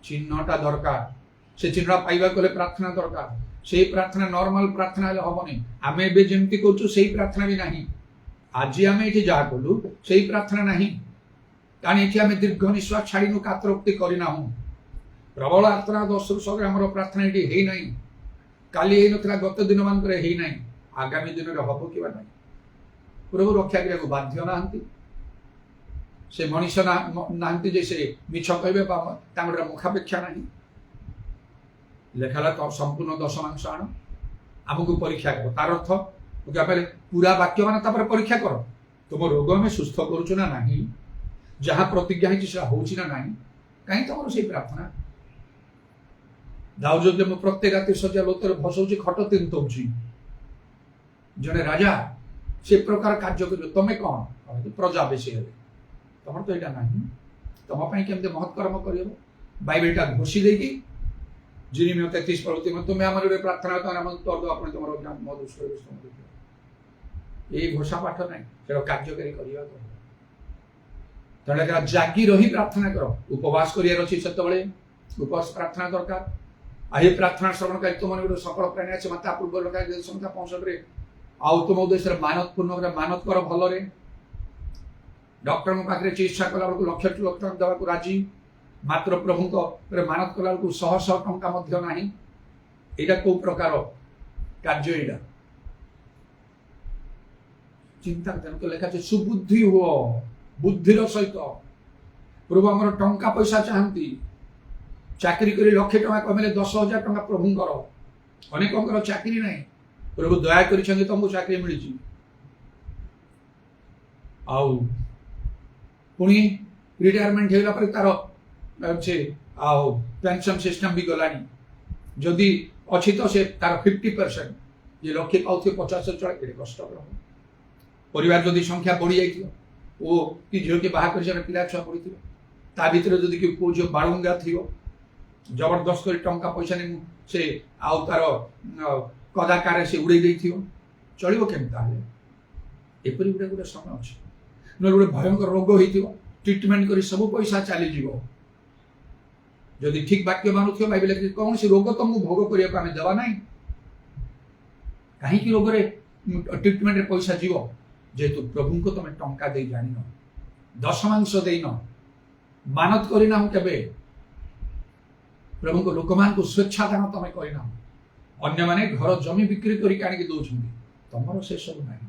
A: ଚିହ୍ନଟା ଦରକାର। ସେ ଚିହ୍ନ ପାଇବାକୁ ହେଲେ ପ୍ରାର୍ଥନା ଦରକାର। ସେଇ ପ୍ରାର୍ଥନା ନର୍ମାଲ ପ୍ରାର୍ଥନା ହେଲେ ହବନି। ଆମେ ଏବେ ଯେମିତି କରୁଛୁ ସେଇ ପ୍ରାର୍ଥନା ବି ନାହିଁ। ଆଜି ଆମେ ଏଠି ଯାହା କଲୁ ସେଇ ପ୍ରାର୍ଥନା ନାହିଁ, କାରଣ ଏଠି ଆମେ ଦୀର୍ଘ ନିଶ୍ୱାସ ଛାଡ଼ିନୁ, କାତ୍ରୋକ୍ତି କରିନାହୁଁ। ପ୍ରବଳ ଆର୍ତ୍ତନାଦ ଅଶ୍ରୁସରେ ଆମର ପ୍ରାର୍ଥନା ଏଠି ହେଇନାହିଁ। କାଲି ହେଇନଥିଲା, ଗତ ଦିନ ମାନଙ୍କରେ ହେଇନାହିଁ, ଆଗାମୀ ଦିନରେ ହବ କିବା ନାହିଁ। ପ୍ରଭୁ ରକ୍ଷା କରିବାକୁ ବାଧ୍ୟ ନାହାନ୍ତି। ସେ ମଣିଷ ନାହାନ୍ତି ଯେ ସେ ମିଛ କହିବେ ବା ତାଙ୍କର ମୁଖାପେକ୍ଷା ନାହିଁ। ଲେଖାଲା ତ ସମ୍ପୂର୍ଣ୍ଣ ଦଶମାଂଶ ଆଣ, ଆମକୁ ପରୀକ୍ଷା କର। ତାର ଅର୍ଥ ପୁରା ବାକ୍ୟ ମାନେ ତାପରେ ପରୀକ୍ଷା କର। ତୁମ ରୋଗ ଆମେ ସୁସ୍ଥ କରୁଛୁ ନା ନାହିଁ, ଯାହା ପ୍ରତିଜ୍ଞା ହେଇଛି ସେଟା ହଉଛି ନା ନାହିଁ। କାହିଁ ତମର ସେଇ ପ୍ରାର୍ଥନା? ଦାଉଦ ମୁଁ ପ୍ରତ୍ୟେକ ରାତି ଶଯ୍ୟା ଲୋତରେ ଭସଉଛି, ଖଟ ତିନ୍ତଉଛି। ଜଣେ ରାଜା ସେ ପ୍ରକାର କାର୍ଯ୍ୟ କରିବ, ତମେ କଣ ପ୍ରଜା ବେଶୀ ହେଲେ? ତମର ତ ଏଇଟା ନାହିଁ। ତମ ପାଇଁ କେମିତି ମହତ୍ କର୍ମ କରିବ? ବାଇବେଲଟା ଘୋଷି ଦେଇକି Jeremiah 33 ପଢୁଛି, ତୁମେ ଆମର ଗୋଟେ ପ୍ରାର୍ଥନା କରିଦେବ, ଆପଣ ତମର ମୋ ଦୃଷ୍ଟିରେ ଏଇ ଘୋଷା ପାଠ ନାହିଁ, ସେଟା କାର୍ଯ୍ୟକାରୀ କରିବା ଦରକାର। ତେଣୁ ଜାଗି ରହି ପ୍ରାର୍ଥନା କର। ଉପବାସ କରିବାର ଅଛି, ସେତେବେଳେ ଉପବାସ ପ୍ରାର୍ଥନା ଦରକାର। ଆଉ ଏ ପ୍ରାର୍ଥନା ଶ୍ରବଣକାରୀ ତୁମମାନେ ଗୋଟେ ସକଳ ପ୍ରାଣୀ ଅଛି, ମାତା ପୂର୍ବ ଲେଖା 65ରେ। ଆଉ ତୁମ ଉଦ୍ଦେଶ୍ୟରେ ମାନତ ପୂର୍ଣ୍ଣ ଭାବରେ ମାନତ କର ଭଲରେ। ଡକ୍ଟରଙ୍କ ପାଖରେ ଚିକିତ୍ସା କଲା ବେଳକୁ ଲକ୍ଷ ଲକ୍ଷ ଟଙ୍କା ଦେବାକୁ ରାଜି, ମାତ୍ର ପ୍ରଭୁଙ୍କ ମାନତ କଲା ବେଳକୁ ଶହ ଶହ ଟଙ୍କା ମଧ୍ୟ ନାହିଁ। ଏଇଟା କୋଉ ପ୍ରକାର କାର୍ଯ୍ୟ? ଏଇଟା ଚିନ୍ତା ଲେଖା ଅଛି, ସୁବୁଦ୍ଧି ହୁଅ, ବୁଦ୍ଧିର ସହିତ। ପ୍ରଭୁ ଆମର ଟଙ୍କା ପଇସା ଚାହାନ୍ତି। ଚାକିରି କରି ଲକ୍ଷେ ଟଙ୍କା କମେଇଲେ 10,000 ଟଙ୍କା ପ୍ରଭୁଙ୍କର। ଅନେକଙ୍କର ଚାକିରି ନାହିଁ, ପ୍ରଭୁ ଦୟା କରିଛନ୍ତି ତମକୁ ଚାକିରି ମିଳିଛି। ଆଉ ପୁଣି ରିଟାୟାରମେଣ୍ଟ ହେଇଗଲା ପରେ ତାର ଆଉ ପେନସନ ସିଷ୍ଟମ ବି ଗଲାଣି। ଯଦି ଅଛି ତ ସେ ତାର 50%, ଯେ ଲକ୍ଷେ ପାଉଥିବେ 50 ଚଳେ, କେତେ କଷ୍ଟକର। ପରିବାର ଯଦି ସଂଖ୍ୟା ବଢି ଯାଇଥିବ, ଓ କି ଝିଅ କି ବାହା କରି ପିଲା ଛୁଆ ପଡିଥିବ, ତା ଭିତରେ ଯଦି କି ପୁଅ ଝିଅ ବାଳୁଙ୍ଗା ଥିବ, ଜବରଦସ୍ତ କରି ଟଙ୍କା ପଇସା ନେଇ ସେ ଆଉ ତାର କଦାକାରରେ ସେ ଉଡେଇ ଦେଇଥିବ, ଚଳିବ କେମିତି? ତାହେଲେ ଏପରି ଗୋଟେ ସମୟ ଅଛି। ନହେଲେ ଗୋଟେ ଭୟଙ୍କର ରୋଗ ହେଇଥିବ, ଟ୍ରିଟମେଣ୍ଟ କରି ସବୁ ପଇସା ଚାଲିଯିବ। ଯଦି ଠିକ ବାକ୍ୟ ମାନୁଥିବ, ବାଇବେଲ କୌଣସି ରୋଗ ତମକୁ ଭୋଗ କରିବାକୁ ଆମେ ଦେବା ନାହିଁ। କାହିଁକି ରୋଗରେ ଟ୍ରିଟମେଣ୍ଟରେ ପଇସା ଯିବ? ଯେହେତୁ ପ୍ରଭୁଙ୍କୁ ତମେ ଟଙ୍କା ଦେଇ ଜାଣିନ, ଦଶମାଂଶ ଦେଇନ, ମାନତ କରିନାହୁଁ କେବେ। ପ୍ରଭୁଙ୍କ ଲୋକମାନଙ୍କୁ ସ୍ୱେଚ୍ଛାଦାନ ତମେ କରିନାହୁଁ। ଅନ୍ୟମାନେ ଘର ଜମି ବିକ୍ରି କରିକି ଆଣିକି ଦଉଛନ୍ତି, ତମର ସେ ସବୁ ନାହିଁ।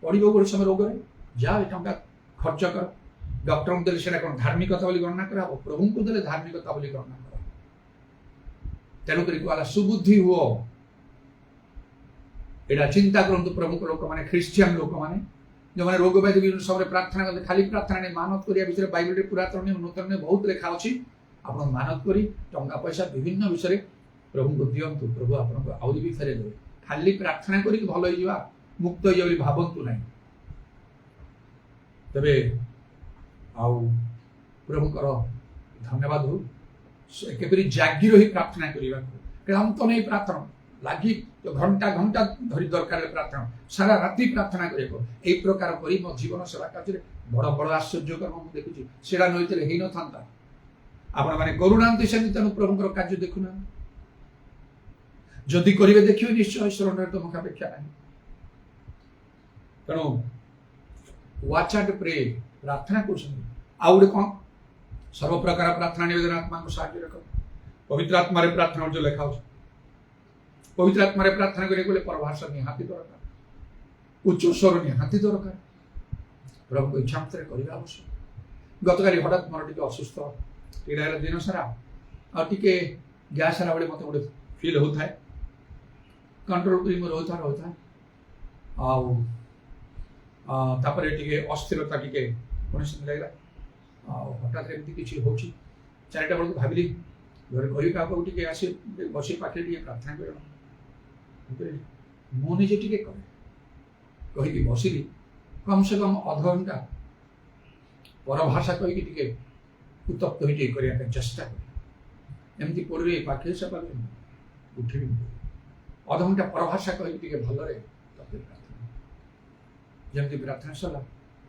A: ପଡିବ ଗୋଟେ ସମୟ ରୋଗରେ, ଯାହା ଏ ଟଙ୍କା ଖର୍ଚ୍ଚ କର। ଡକ୍ଟରଙ୍କୁ ଦେଲେ ସେଟା କଣ ଧାର୍ମିକତା ବୋଲି ଗଣନା କରାହବ? ପ୍ରଭୁଙ୍କୁ ଦେଲେ ଧାର୍ମିକତା ବୋଲି ଗଣନା କରାହବ। ତେଣୁକରି କୁହାଗଲା ସୁବୁଦ୍ଧି ହୁଅ। ଏଇଟା ଚିନ୍ତା କରନ୍ତୁ ପ୍ରଭୁଙ୍କ ଲୋକମାନେ, ଖ୍ରୀଷ୍ଟିଆନ ଲୋକମାନେ ଯେଉଁମାନେ ରୋଗ ବ୍ୟାଧି ବିଭିନ୍ନ ସମୟରେ ପ୍ରାର୍ଥନା କରନ୍ତି। ଖାଲି ପ୍ରାର୍ଥନା ନେଇ ମାନତ କରିବା ବିଷୟରେ ବାଇବେଲରେ ପୁରାତନ ନିୟମ ନୂତନ ନିୟମ ବହୁତ ଲେଖା ଅଛି। ଆପଣ ମାନତ କରି ଟଙ୍କା ପଇସା ବିଭିନ୍ନ ବିଷୟରେ ପ୍ରଭୁଙ୍କୁ ଦିଅନ୍ତୁ, ପ୍ରଭୁ ଆପଣଙ୍କୁ ଆହୁରି ବି ଫେରେଇ ଦେବେ। ଖାଲି ପ୍ରାର୍ଥନା କରିକି ଭଲ ହେଇଯିବା, ମୁକ୍ତ ହେଇଯିବା ବୋଲି ଭାବନ୍ତୁ ନାହିଁ। ତେବେ ଆଉ ପ୍ରଭୁଙ୍କର ଧନ୍ୟବାଦ ହଉ, କେପରି ଜାଗି ରହି ପ୍ରାର୍ଥନା କରିବାକୁ। କ୍ଳାନ୍ତ ନେଇ ପ୍ରାର୍ଥନା ଲାଗି ଘଣ୍ଟା ଘଣ୍ଟା ଧରି ଦରକାର ପ୍ରାର୍ଥନା, ସାରା ରାତି ପ୍ରାର୍ଥନା କରିବାକୁ। ଏଇ ପ୍ରକାର କରି ମୋ ଜୀବନ ସେବା କାର୍ଯ୍ୟରେ ବଡ ବଡ ଆଶ୍ଚର୍ଯ୍ୟ କର୍ମ ମୁଁ ଦେଖୁଛି। ସେଟା ନଇଥିଲେ ହେଇନଥାନ୍ତା। ଆପଣମାନେ କରୁନାହାନ୍ତି ସେମିତି, ତେଣୁ ପ୍ରଭୁଙ୍କର କାର୍ଯ୍ୟ ଦେଖୁନାହାନ୍ତି। ଯଦି କରିବେ ଦେଖିବେ ନିଶ୍ଚୟ, ଈଶ୍ୱରଙ୍କର ତ ମୁଖାପେକ୍ଷା ନାହିଁ। ତେଣୁ ୱାଚ୍ ଆଣ୍ଡ ପ୍ରେ, ପ୍ରାର୍ଥନା କରୁଛନ୍ତି। ଆଉ ଗୋଟେ କଣ? ସର୍ବପ୍ରକାର ପ୍ରାର୍ଥନା ନିବେଦନ ଆତ୍ମାଙ୍କୁ ସାହାଯ୍ୟ ରଖ। ପବିତ୍ର ଆତ୍ମାରେ ପ୍ରାର୍ଥନା ଯୋଉ ଲେଖା ହଉଛି, ପବିତ୍ର ଆତ୍ମାରେ ପ୍ରାର୍ଥନା କରିବାକୁ ଗଲେ ପରଭାଷା ନିହାତି ଦରକାର, ଉଚ୍ଚ ସ୍ୱର ନିହାତି ଦରକାର। ପ୍ରଭୁଙ୍କ ଇଚ୍ଛା ଅନୁସାରେ କରିବା ଆବଶ୍ୟକ। ଗତକାଲି ହଠାତ୍ ମୋର ଟିକେ ଅସୁସ୍ଥ ଟିକେ ରହିଲା ଦିନ ସାରା, ଆଉ ଟିକେ ଗ୍ୟାସ୍ ହେଲା ଭଳି ମତେ ଗୋଟେ ଫିଲ୍ ହଉଥାଏ। कंट्रोल करी रहता रहता आपर टे अस्थिरता टे कौन से लगे हठात एमती किसी हो 4टा बेलू भाविली घर कह क्या टे आस बस पाखे प्रार्थना कर मु निजे टे कही बसिली कम से कम अध घंटा परभाषा कहीकि टे उत्तप्त हो चेष्टा कर एमती पड़े पाखे से उठी अध घंटा परभाषा कहीकि भलरे प्रार्थना जमी प्रार्थना सरला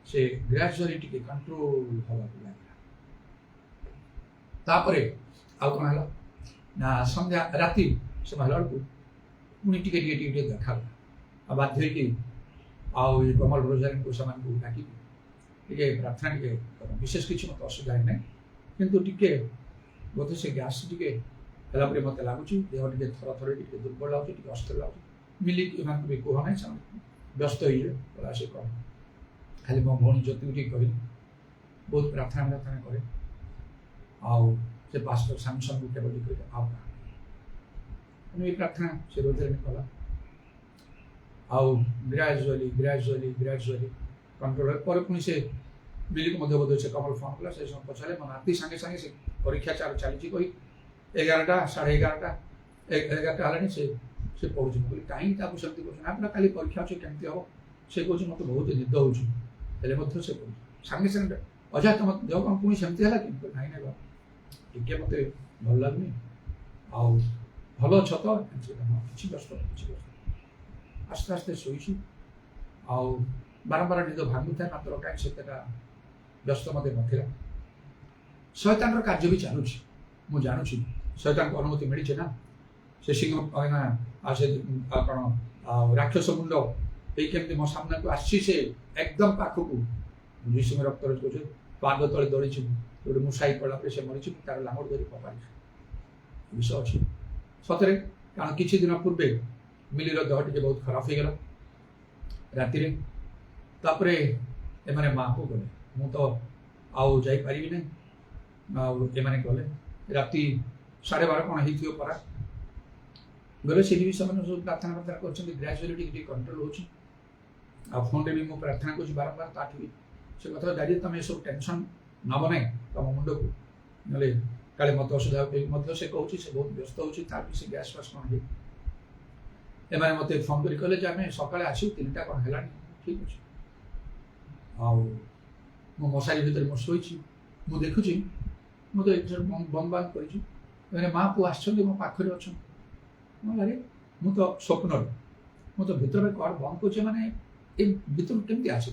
A: से ग्राजुअली टे कंट्रोल हवा लगे कौन है ना संध्या राति से महला बेलू पुणी टे देखा बाध्य आउ कमल रोजारी को डाक प्रार्थना टे विशेष किसी मत असुविधा ना किंतु टे बोधे से गैस टे मत लगुच देह टे थर थर दुर्बल लगे अस्थिर लगे मिली भी कह ना व्यस्त हो से कह खाली मो भौणी ज्योति टे कह बहुत प्रार्थना प्रार्थना करे आउ से पास्टर सैमसन को केवल ये प्रार्थना से रोजारी कला आउ ग्रेजुअली ग्रेजुअली ग्रेजुअली कंट्रोल पर पुणी से मिली को बोध से कमल फोन कला से समय पचारे मो नाती सांगे सांगे से परीक्षा चार चली कही 11टा 11:30 से पढ़ुची बोली कहीं सेमती कहना खाली परीक्षा अच्छे केमती हम से कह मत बहुत निद हो से पढ़ु सांगे सांगे अजा तुम देह कौन पुणी सेमती है कि नाई ना टे मत भल लगुनि आउ भल अछ तो किसी व्यस्त आस्ते आस्ते शोची आउ बारंबार निद भांगू था मात्र कहीं से व्यस्त मत ना शैतान कार्य भी चलुची मु जानूँ शैतान को अनुमति मिली ना से सिंह से कौन राक्षस मुंड ये केमती मो सामने को आसी से एकदम पाखक जीशु रक्त रोज पाद तले दौड़ी गोटे मुसाई पड़ा से मरी तार लांगड़ धरी पपाड़ी विषय अच्छी सतरे कारण किसी दिन पूर्वे मिलीर देह टे बहुत खराब हो गला राति एमाने माँ को गले मु तो आउ जापारि ना एमाने गले राति 12:30 कौन हो परा गले से भी सब प्रार्थना प्रार्थना कर ग्रेजुअली टे कंट्रोल हो फोन रे भी मुझे प्रार्थना कर बारंबार ताकि से कथा दादी तुम ये सब टेंशन न बनाए तुम मुंड को ना काले मत असुविधा से कहूँ से बहुत व्यस्त हो गैस फास कौन है एम मत फोन कर कहले आम सका आसू 3टा कौन है ठीक अच्छे मो मशारी भितर मो शोची मु देखुची मु तो बंद बांध कर माँ पु आस मो पाखे अच्छा अरे मु तो स्वप्न मु तो भितर कड़ बंद कर माने भितर केमती आसे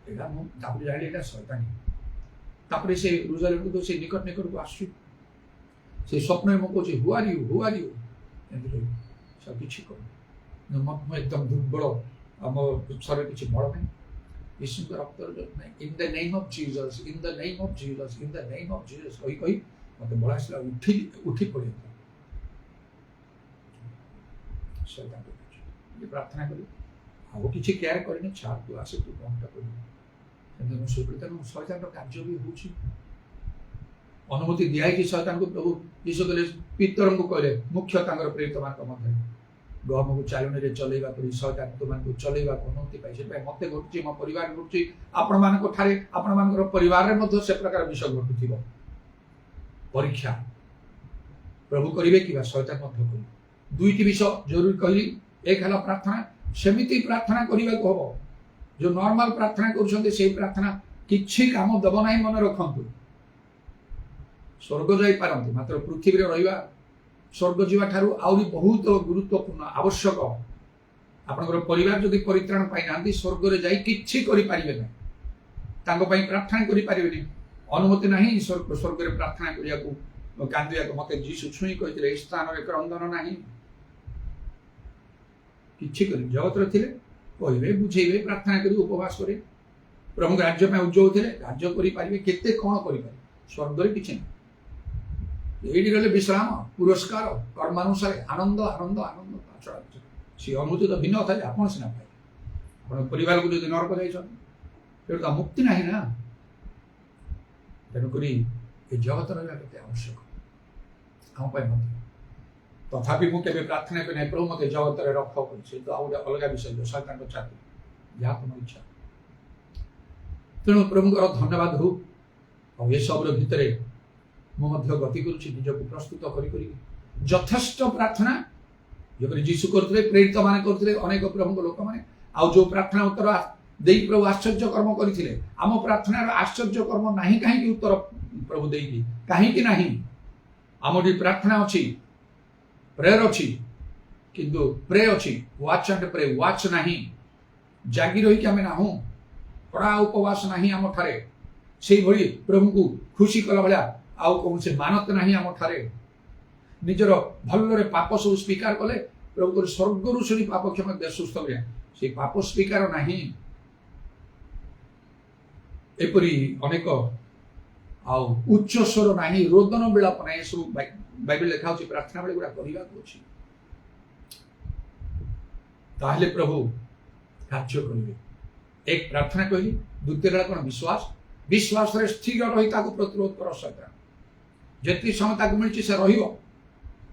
A: जानी यहाँ शैतानी से रोजारी को से निकट निकट को आस स्वप्न में कहूँ हु आर यू सब किसी कर एकदम दुर्बल मो शरीर किसी बड़ नहीं यीशु रक्त in the name of Jesus in the name of Jesus in the name of Jesus कही कही मत बल आसला उठी पड़े प्रार्थना करी आउ किसी केयर करनी छाड़ तू आसे तू कौनटा कर शैतान कार्य भी हो अनुमति दिखाई शैतान को प्रभु यीशु कहले पितर को कहले मुख्य प्रेरित मान मध्य गहम को चालनी चलैवा शैतान तुमको चलैवा अनुमति पाई मत घटुची मो परिवार घटुची आपण परिवार से प्रकार विषय घटुव परीक्षा प्रभु करेंगे कि शैतान दुईटी विषय जरूरी कहली एक है प्रार्थना सेमिति प्रार्थना करने को हम जो नॉर्मल प्रार्थना कर प्रार्थना किसी काम दब ना मन रखु स्वर्ग जापारती मात्र पृथ्वी रहा स्वर्ग जावा ठारू आहरी बहुत गुरुत्वपूर्ण आवश्यक आपंकर परिवार जदि परित्राण पाई ना स्वर्ग में जाई किछि करि पारिबे ना प्रार्थना करि पारिबेनी अनुमति ना स्वर्ग में प्रार्थना करिया को कांदिया को मते जीसु छुई कहिथिले स्थान रे क्रंदन नाही किछि करि जगत रे थिले कहबे बुझेबे प्रार्थना करी उपवास करे प्रभु राज्य में उज्जवल थे राज्य करें केते कौन कर स्वर्ग किसी ना ये गले विश्राम पुरस्कार कर्मानुसार आनंद आनंद आनंद सी अनुभूति तो भिन्न था आप सीना पाए आप परिवार को जो नरक जा मुक्ति ना ना तेणुक ये जगत रहा आवश्यक आम तथापि मु केबे प्रार्थना पे नहीं प्रभु मते जगत रे रख करछि तो आउ अलग विषय जो शैतान को चाहते जहाँ तुम इच्छा तेणु प्रभुଙ୍କର धन्यवाद हो और ये सब भितर मुझे गति करुक प्रस्तुत कर यथेष्ट प्रार्थना जो जीशु करते प्रेरित मान करते अनेक प्रभु लोक मैंने आउ जो प्रार्थना उत्तर दे प्रभु आश्चर्य कर्म करते आम प्रार्थनार आश्चर्य कर्म नहीं कहीं उत्तर प्रभु देकी कहीं नहीं आमटी प्रार्थना अच्छी प्रेयर अच्छी किंतु प्रे अच्छी वाच एंड प्रे वाच नहीं जागी रही आम ना कड़ा उपवास नहीं आम ठारे से भली प्रभु को खुशी कला भाया आउ कौन से मानत नहीं आम ठारे निजर भल्ले पाप सब स्वीकार कले प्रभु स्वर्ग शुणी पाप क्षमा दे सुस्थ भाया से पाप स्वीकार नहीं एपरी अनेक आउ उच्च स्वर नहीं रोदन विलाप ना सब बाइबल लिखा होची प्रार्थना बेले गुडा करिबा कोची ताहले प्रभु कार्य करिवे एक प्रार्थना कहली द्वितीय कौन विश्वास विश्वास रे स्थिर रही प्रतिरोध कर शैतान जिते समय ताकू मिली से रहिबो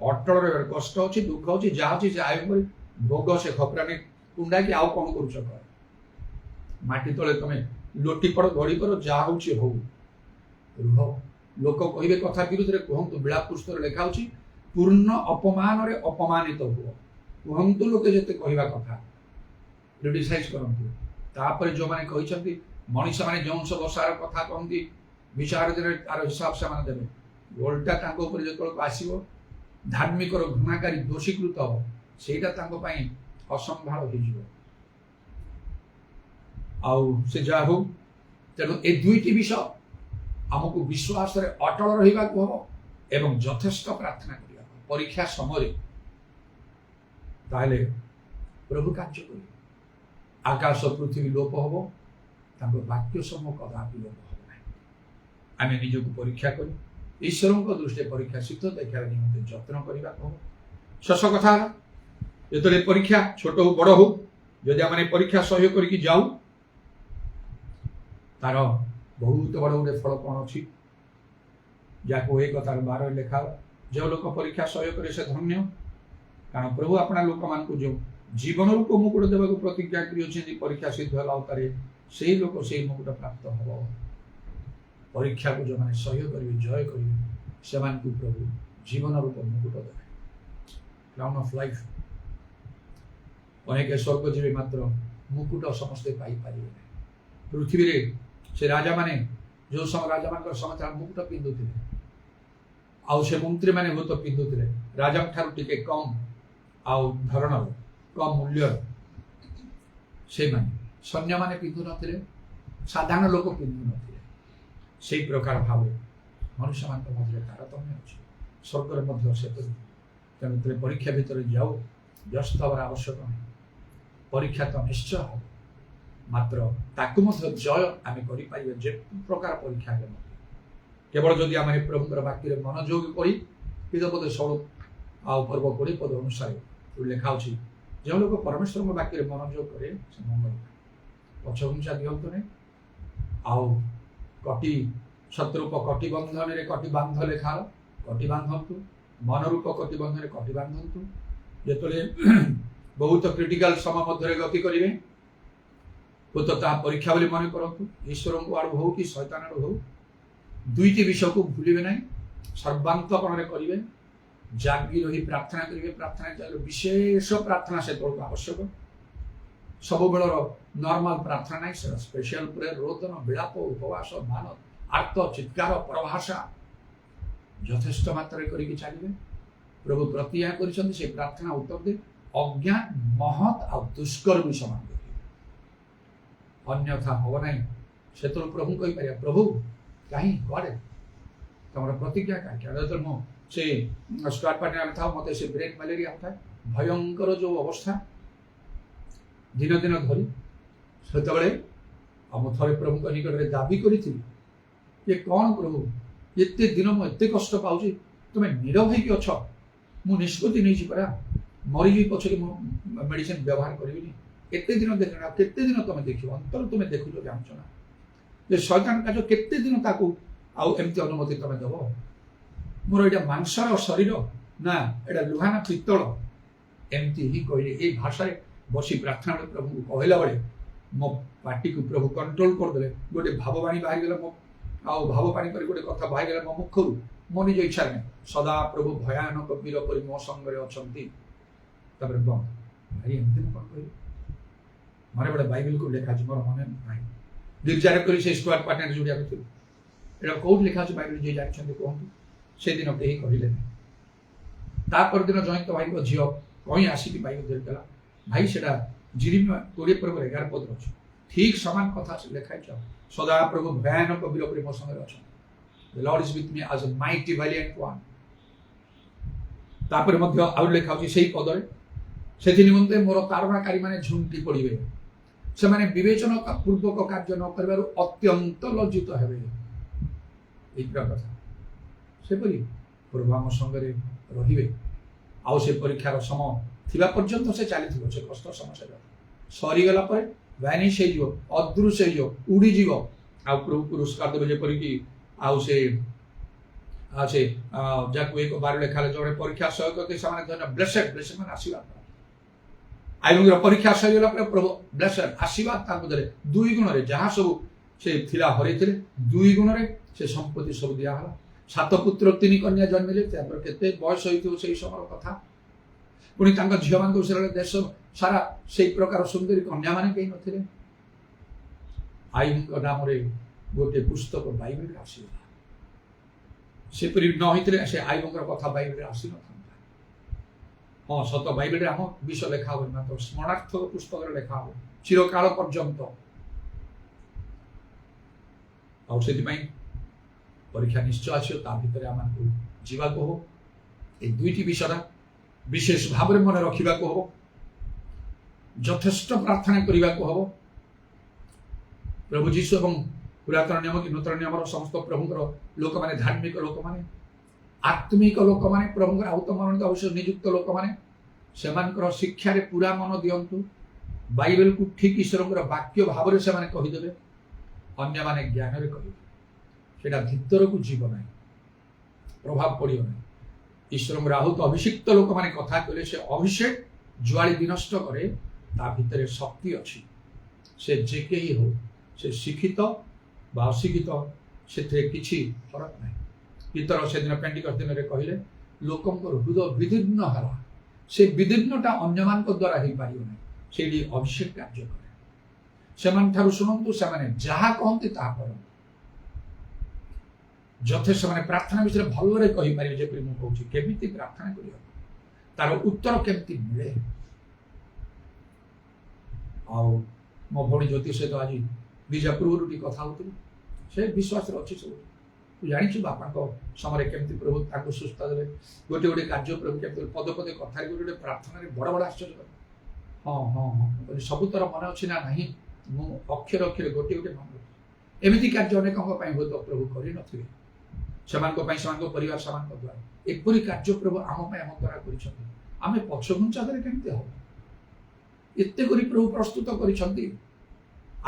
A: अटल रे कष्ट अच्छी दुख अच्छी जहाँ अच्छी से आय भोग से खपरानी कुंडा कि आउ कौन कर माटी तले तुम लोटी पड़ गड़ी कर जहाँ हूँ रुह लोक कहे कथा विरुद्ध कहतु बिला पुस्तक लिखा हो पूर्ण अपमान रे अपमानित हुआ कहतु लोके जिते कहवा कथा क्रिटिसाइज करतु तापर जो मैंने कहते मनीष मैंने जो सब सार कथा कहती विचार दिन तार हिसाब से देवे ओल्टा जो आसो धार्मिक घृणाकारी दोषीकृत हम से असंभाल से जहा हो तेणु ए दुईटी विषय आमको विश्वास रे अटल रहिबा को हम एवं यथेष्ट प्रार्थना करिया परीक्षा समय ताहले प्रभु कार्य करिवे आकाश पृथ्वी लोप हम तांको वाक्य समूह कदापि लोप हम ना आम निजक परीक्षा कर ईश्वर दृष्टि परीक्षा सिद्ध देखार निमंते जत्न करने को शेष कथा जो परीक्षा छोट हो बड़ हो जदि आम परीक्षा सहयोग करके जाऊ तार बहुत बड़ गोटे फल कौन अच्छी जहाँ एक तार 12 लिखा जो लोक परीक्षा सहयोग करे से धन्य कारण प्रभु अपना लोक मान को जो जीवन रूप मुकुट देवा प्रतिज्ञा कर परीक्षा सिद्ध है से लोक से मुकुट प्राप्त हम परीक्षा को जो मैंने सहयोग करेंगे जय करेंगे से प्रभु जीवन रूप मुकुट देवे क्राउन ऑफ लाइफ अनेक स्वर्ग जीवे मात्र मुकुट समस्ते पाई पारे पृथ्वी रे से राजा माने जो समय राजा मान समय मुकुट पिंधुते आउ से मंत्री माने हुए तो पिंधुते राजा ठारू टिके कम आउ धरण कम मूल्य से माने सैन्य माने पिंधु नथिले साधारण लोक पिंधु नथिले से प्रकार भाव मनुष्य मान मध्य तारतम्य अच्छे स्वर्ग मध्य से तेणु परीक्षा भितर जाओ व्यस्त हमार आवश्यक नहीं परीक्षा तो निश्चय हम मात्र ताकू जय आम कर जे प्रकार परीक्षा है केवल जदि आम प्रभुर वाक्य मनोयोग कर पद 16 आउ पर्व 20 पद अनुसार लिखा जो लोग परमेश्वर वाक्य मनोयोग करे से मंगल पछघुंचा दिंतु नहीं आउ कटी शत्रुप कटी बंधन रे कटी बांध लेखा कटी बांधतु मनरूप कटी बंधन कटी बांधतु जो बहुत क्रिटिकल समय मध्य गति करेंगे तो परीक्षा बोली मन करतु ईश्वर को आड़ हो कि शैतान आड़ हो दुईटी विषय को भूलिबे नहीं सर्वांतकरण करेंगे जागी रही प्रार्थना करेंगे प्रार्थना विशेष प्रार्थना से तौर आवश्यक सब बेलर नॉर्मल प्रार्थना नहीं से स्पेशल प्रेयर रोदन विलाप उपवास मान आर्त चित्कार परभाषा यथेष्ट मात्रा करके चलिए प्रभु प्रतिज्ञा कर प्रार्थना उत्तर दे अज्ञान महत आ दुष्कर भी समान अन्यथा हम ना से तो प्रभु कही पार प्रभु कहीं कड़े तुम प्रतिज्ञा कहीं मुझे स्टार्ट पार्टनर था मत से ब्रेन मलेरिया होता है भयंकर जो अवस्था दिन दिन धरी से थे प्रभु निकट में दाबी करी ये कौन प्रभु एत दिन मुझे कष्ट पाऊँ तुम्हें नीरव हो अच्छ मु निष्पत्ति नहीं परा मरीजी पछे मेडिसिन व्यवहार करी एते दिन देख केते दिन तुम देख अंतर तुम देखुच जानच ना शैतान का केते दिन ताकू आउ एमती अनुमति तुम देव मोर यहाँ मांसर शरीर ନା ଏଇଟା ଲୁହା ନା ପିତ୍ତଳ ଏମିତି ହିଁ କହିଲେ। ଏଇ ଭାଷାରେ ବସି ପ୍ରାର୍ଥନା ପ୍ରଭୁଙ୍କୁ କହିଲା ବେଳେ ମୋ ପାଟିକୁ ପ୍ରଭୁ କଣ୍ଟ୍ରୋଲ କରିଦେଲେ। ଗୋଟେ ଭାବବାଣୀ ବାହାରିଗଲା ମୋ ଆଉ ଭାବବାଣୀ କରି ଗୋଟେ କଥା ବାହାରିଗଲା ମୋ ମୁଖରୁ, ମୋ ନିଜ ଇଚ୍ଛା ନାହିଁ। ସଦା ପ୍ରଭୁ ଭୟାନକ ବୀର ପରି ମୋ ସଙ୍ଗରେ ଅଛନ୍ତି। ତାପରେ ବନ୍ଦ। ଭାଇ ଏମିତି ମୁଁ କଣ କହିବି? ମନେ ଗୋଟେ ବାଇବେଲକୁ ଲେଖା ଅଛି, ମୋର ମନେ ନାହିଁ। ଗିର୍ଜାରେ କରି ସେ ସ୍କୋୟାର ପାର୍ଟନର ଯୋଉଠି ଆମେ ଥିଲୁ, ଏଇଟା କୋଉଠି ଲେଖା ଅଛି ବାଇବେଲ ଯିଏ ଜାଣିଛନ୍ତି କୁହନ୍ତୁ। ସେଦିନ କେହି କହିଲେ ନାହିଁ। ତାପର ଦିନ ଜୟନ୍ତ ଭାଇଙ୍କ ଝିଅ କହିଁ ଆସିକି ବାଇବେଲ ଧରିଥିଲା। ଭାଇ ସେଟା ଜିରିମିୟା 20:11 ଅଛି। ଠିକ ସମାନ କଥା ଲେଖା ହେଇଛି। ସଦା ପ୍ରଭୁ ଭୟାନକ ବୀର ପରି ମୋ ସଙ୍ଗରେ ଅଛନ୍ତି। The Lord is with me as a mighty valiant one. ତାପରେ ମଧ୍ୟ ଆଉ ଲେଖା ଅଛି ସେଇ ପଦରେ, ସେଥି ନିମନ୍ତେ ମୋର ତାରଣାକାରୀ ମାନେ ଝୁଣ୍ଟି ପଡ଼ିବେ। ସେମାନେ ବିବେଚନା ପୂର୍ବକ କାର୍ଯ୍ୟ ନ କରିବାରୁ ଅତ୍ୟନ୍ତ ଲଜ୍ଜିତ ହେବେ। ଏଇ କଥା ସେପରି ପ୍ରଭୁ ଆମ ସଙ୍ଗରେ ରହିବେ। ଆଉ ସେ ପରୀକ୍ଷାର ସମୟ ଥିବା ପର୍ଯ୍ୟନ୍ତ ସେ ଚାଲିଥିବ। ସେ କଷ୍ଟ ସମସ୍ୟା ସରିଗଲା ପରେ ଭ୍ୟାନିଶ ହେଇଯିବ, ଅଦୃଶ୍ୟ ହେଇଯିବ, ଉଡ଼ିଯିବ। ଆଉ ପ୍ରଭୁ ପୁରସ୍କାର ଦେବେ। ଯେପରିକି ଆଉ ସେ ଯାହାକୁ 1:12 ଲେଖାରେ ଜଣେ ପରୀକ୍ଷା ସହକ ସେମାନେ ଧନ୍ୟ ବ୍ଲେସେଡ ମାନେ ଆଶୀର୍ବାଦ। ଆଇବଙ୍କର ପରୀକ୍ଷା ସରିଗଲା ପରେ ପ୍ରଭୁ ବ୍ଲେସେଡ ଆଶୀର୍ବାଦ ତାଙ୍କ ଦେଲେ 2 ଗୁଣରେ। ଯାହା ସବୁ ସେ ଥିଲା ହରେଇଥିଲେ 2 ଗୁଣରେ ସେ ସମ୍ପତ୍ତି ସବୁ ଦିଆହେଲା। 7 ପୁତ୍ର 3 କନ୍ୟା ଜନ୍ମିଲେ। ତାପରେ କେତେ ବୟସ ହେଇଥିବ ସେଇ ସମୟର କଥା। ପୁଣି ତାଙ୍କ ଝିଅମାନଙ୍କ ବିଷୟରେ ଦେଶ ସାରା ସେଇ ପ୍ରକାର ସୁନ୍ଦରୀ କନ୍ୟାମାନେ କେହି ନଥିଲେ। ଆଇବଙ୍କ ନାମରେ ଗୋଟେ ପୁସ୍ତକ ବାଇବେଲରେ ଆସିଗଲା। ସେପରି ନ ହେଇଥିଲେ ସେ ଆଇବଙ୍କର କଥା ବାଇବେଲରେ ଆସିନଥାନ୍ତା। ହଁ ସତ ବାଇବେଲରେ ଆମ ବିଷୟ ଲେଖା ହବନି, ମାତ୍ର ସ୍ମରଣାର୍ଥକ ପୁସ୍ତକରେ ଲେଖା ହବ ଚିରକାଳ ପର୍ଯ୍ୟନ୍ତ। ଆଉ ସେଥିପାଇଁ ପରୀକ୍ଷା ନିଶ୍ଚୟ ଆସିବ। ତା ଭିତରେ ଆମକୁ ଯିବାକୁ ହବ। এই 2টি বিষয় বিশেষ ভাবে মনে রখিବାକୁ হব। যথেষ্ট প্রার্থনা করিବାକୁ হব। প্রভু যীশু এবং পুরাতন নিয়ম কি নূতন নিয়মর সমস্ত প্রভুଙ୍କର ଲୋକମାନେ ଧାର୍ମିକ ଲୋକମାନେ, ଆତ୍ମିକ ଲୋକମାନେ, ପ୍ରଭୁଙ୍କର ଆଉତମନୋନୀତ ଅବଶ୍ୟ ନିଯୁକ୍ତ ଲୋକମାନେ ସେମାନଙ୍କର ଶିକ୍ଷାରେ ପୁରା ମନ ଦିଅନ୍ତୁ। ବାଇବେଲକୁ ଠିକ ଈଶ୍ୱରଙ୍କର ବାକ୍ୟ ଭାବରେ ସେମାନେ କହିଦେବେ। ଅନ୍ୟମାନେ ଜ୍ଞାନରେ କହିବେ। ସେଟା ଭିତରକୁ ଯିବ ନାହିଁ, ପ୍ରଭାବ ପଡ଼ିବ ନାହିଁ। ଈଶ୍ୱରଙ୍କର ଆହୁତ ଅଭିଷିକ୍ତ ଲୋକମାନେ କଥା କହିଲେ ସେ ଅଭିଷେକ ଜୁଆଳି ବିନଷ୍ଟ କରେ। ତା ଭିତରେ ଶକ୍ତି ଅଛି। ସେ ଯେ କେହି ହଉ, ସେ ଶିକ୍ଷିତ ବା ଅଶିକ୍ଷିତ, ସେଥିରେ କିଛି ଫରକ ନାହିଁ। ପିତର ସେଦିନ ପେଣ୍ଟିକଷ୍ଟ ଦିନରେ କହିଲେ ଲୋକଙ୍କର ହୃଦୟ ବିଦୀର୍ଣ୍ଣ ହେଲା। ସେ ବିଦୀର୍ଣ୍ଣଟା ଅନ୍ୟମାନଙ୍କ ଦ୍ୱାରା ହେଇପାରିବ ନାହିଁ। ସେଇଠି ଅଭିଷେକ କାର୍ଯ୍ୟ କରେ। ସେମାନଠାରୁ ଶୁଣନ୍ତୁ, ସେମାନେ ଯାହା କହନ୍ତି ତାହା କରନ୍ତୁ। ଯଥେଷ୍ଟ ସେମାନେ ପ୍ରାର୍ଥନା ବିଷୟରେ ଭଲରେ କହିପାରିବେ। ଯେପରି ମୁଁ କହୁଛି କେମିତି ପ୍ରାର୍ଥନା କରିବାକୁ, ତାର ଉତ୍ତର କେମିତି ମିଳେ। ଆଉ ମୋ ଭଉଣୀ ଜ୍ୟୋତି ସହିତ ଆଜି ବିଜା ପୂର୍ବରୁ ଟିକେ କଥା ହଉଥିଲି। ସେ ବିଶ୍ୱାସରେ ଅଛି ସବୁ। ତୁ ଜାଣିଛୁ ବାପାଙ୍କ ସମୟରେ କେମିତି ପ୍ରଭୁ ତାଙ୍କୁ ସୁସ୍ଥ ଦେବେ। ଗୋଟେ ଗୋଟେ କାର୍ଯ୍ୟ ପ୍ରଭୁ କେମିତି ପଦେ ପଦେ କଥାରେ ଗୋଟେ ଗୋଟେ ପ୍ରାର୍ଥନାରେ ବଡ଼ ବଡ଼ ଆଶ୍ଚର୍ଯ୍ୟ କରେ। ହଁ ହଁ ହଁ ସବୁ ତର ମନେ ଅଛି ନା ନାହିଁ ମୁଁ ଅକ୍ଷର ଅକ୍ଷରେ ଗୋଟିଏ ଗୋଟେ ମନେ ରଖୁଛି। ଏମିତି କାର୍ଯ୍ୟ ଅନେକଙ୍କ ପାଇଁ ହୁଏତ ପ୍ରଭୁ କରିନଥିବେ। ସେମାନଙ୍କ ପାଇଁ, ସେମାନଙ୍କ ପରିବାର, ସେମାନଙ୍କ ଦ୍ୱାରା ଏପରି କାର୍ଯ୍ୟ ପ୍ରଭୁ ଆମ ପାଇଁ ଆମ ଦ୍ୱାରା କରିଛନ୍ତି। ଆମେ ପଛଘୁଞ୍ଚା ଦେଲେ କେମିତି ହବ? ଏତେ କରି ପ୍ରଭୁ ପ୍ରସ୍ତୁତ କରିଛନ୍ତି।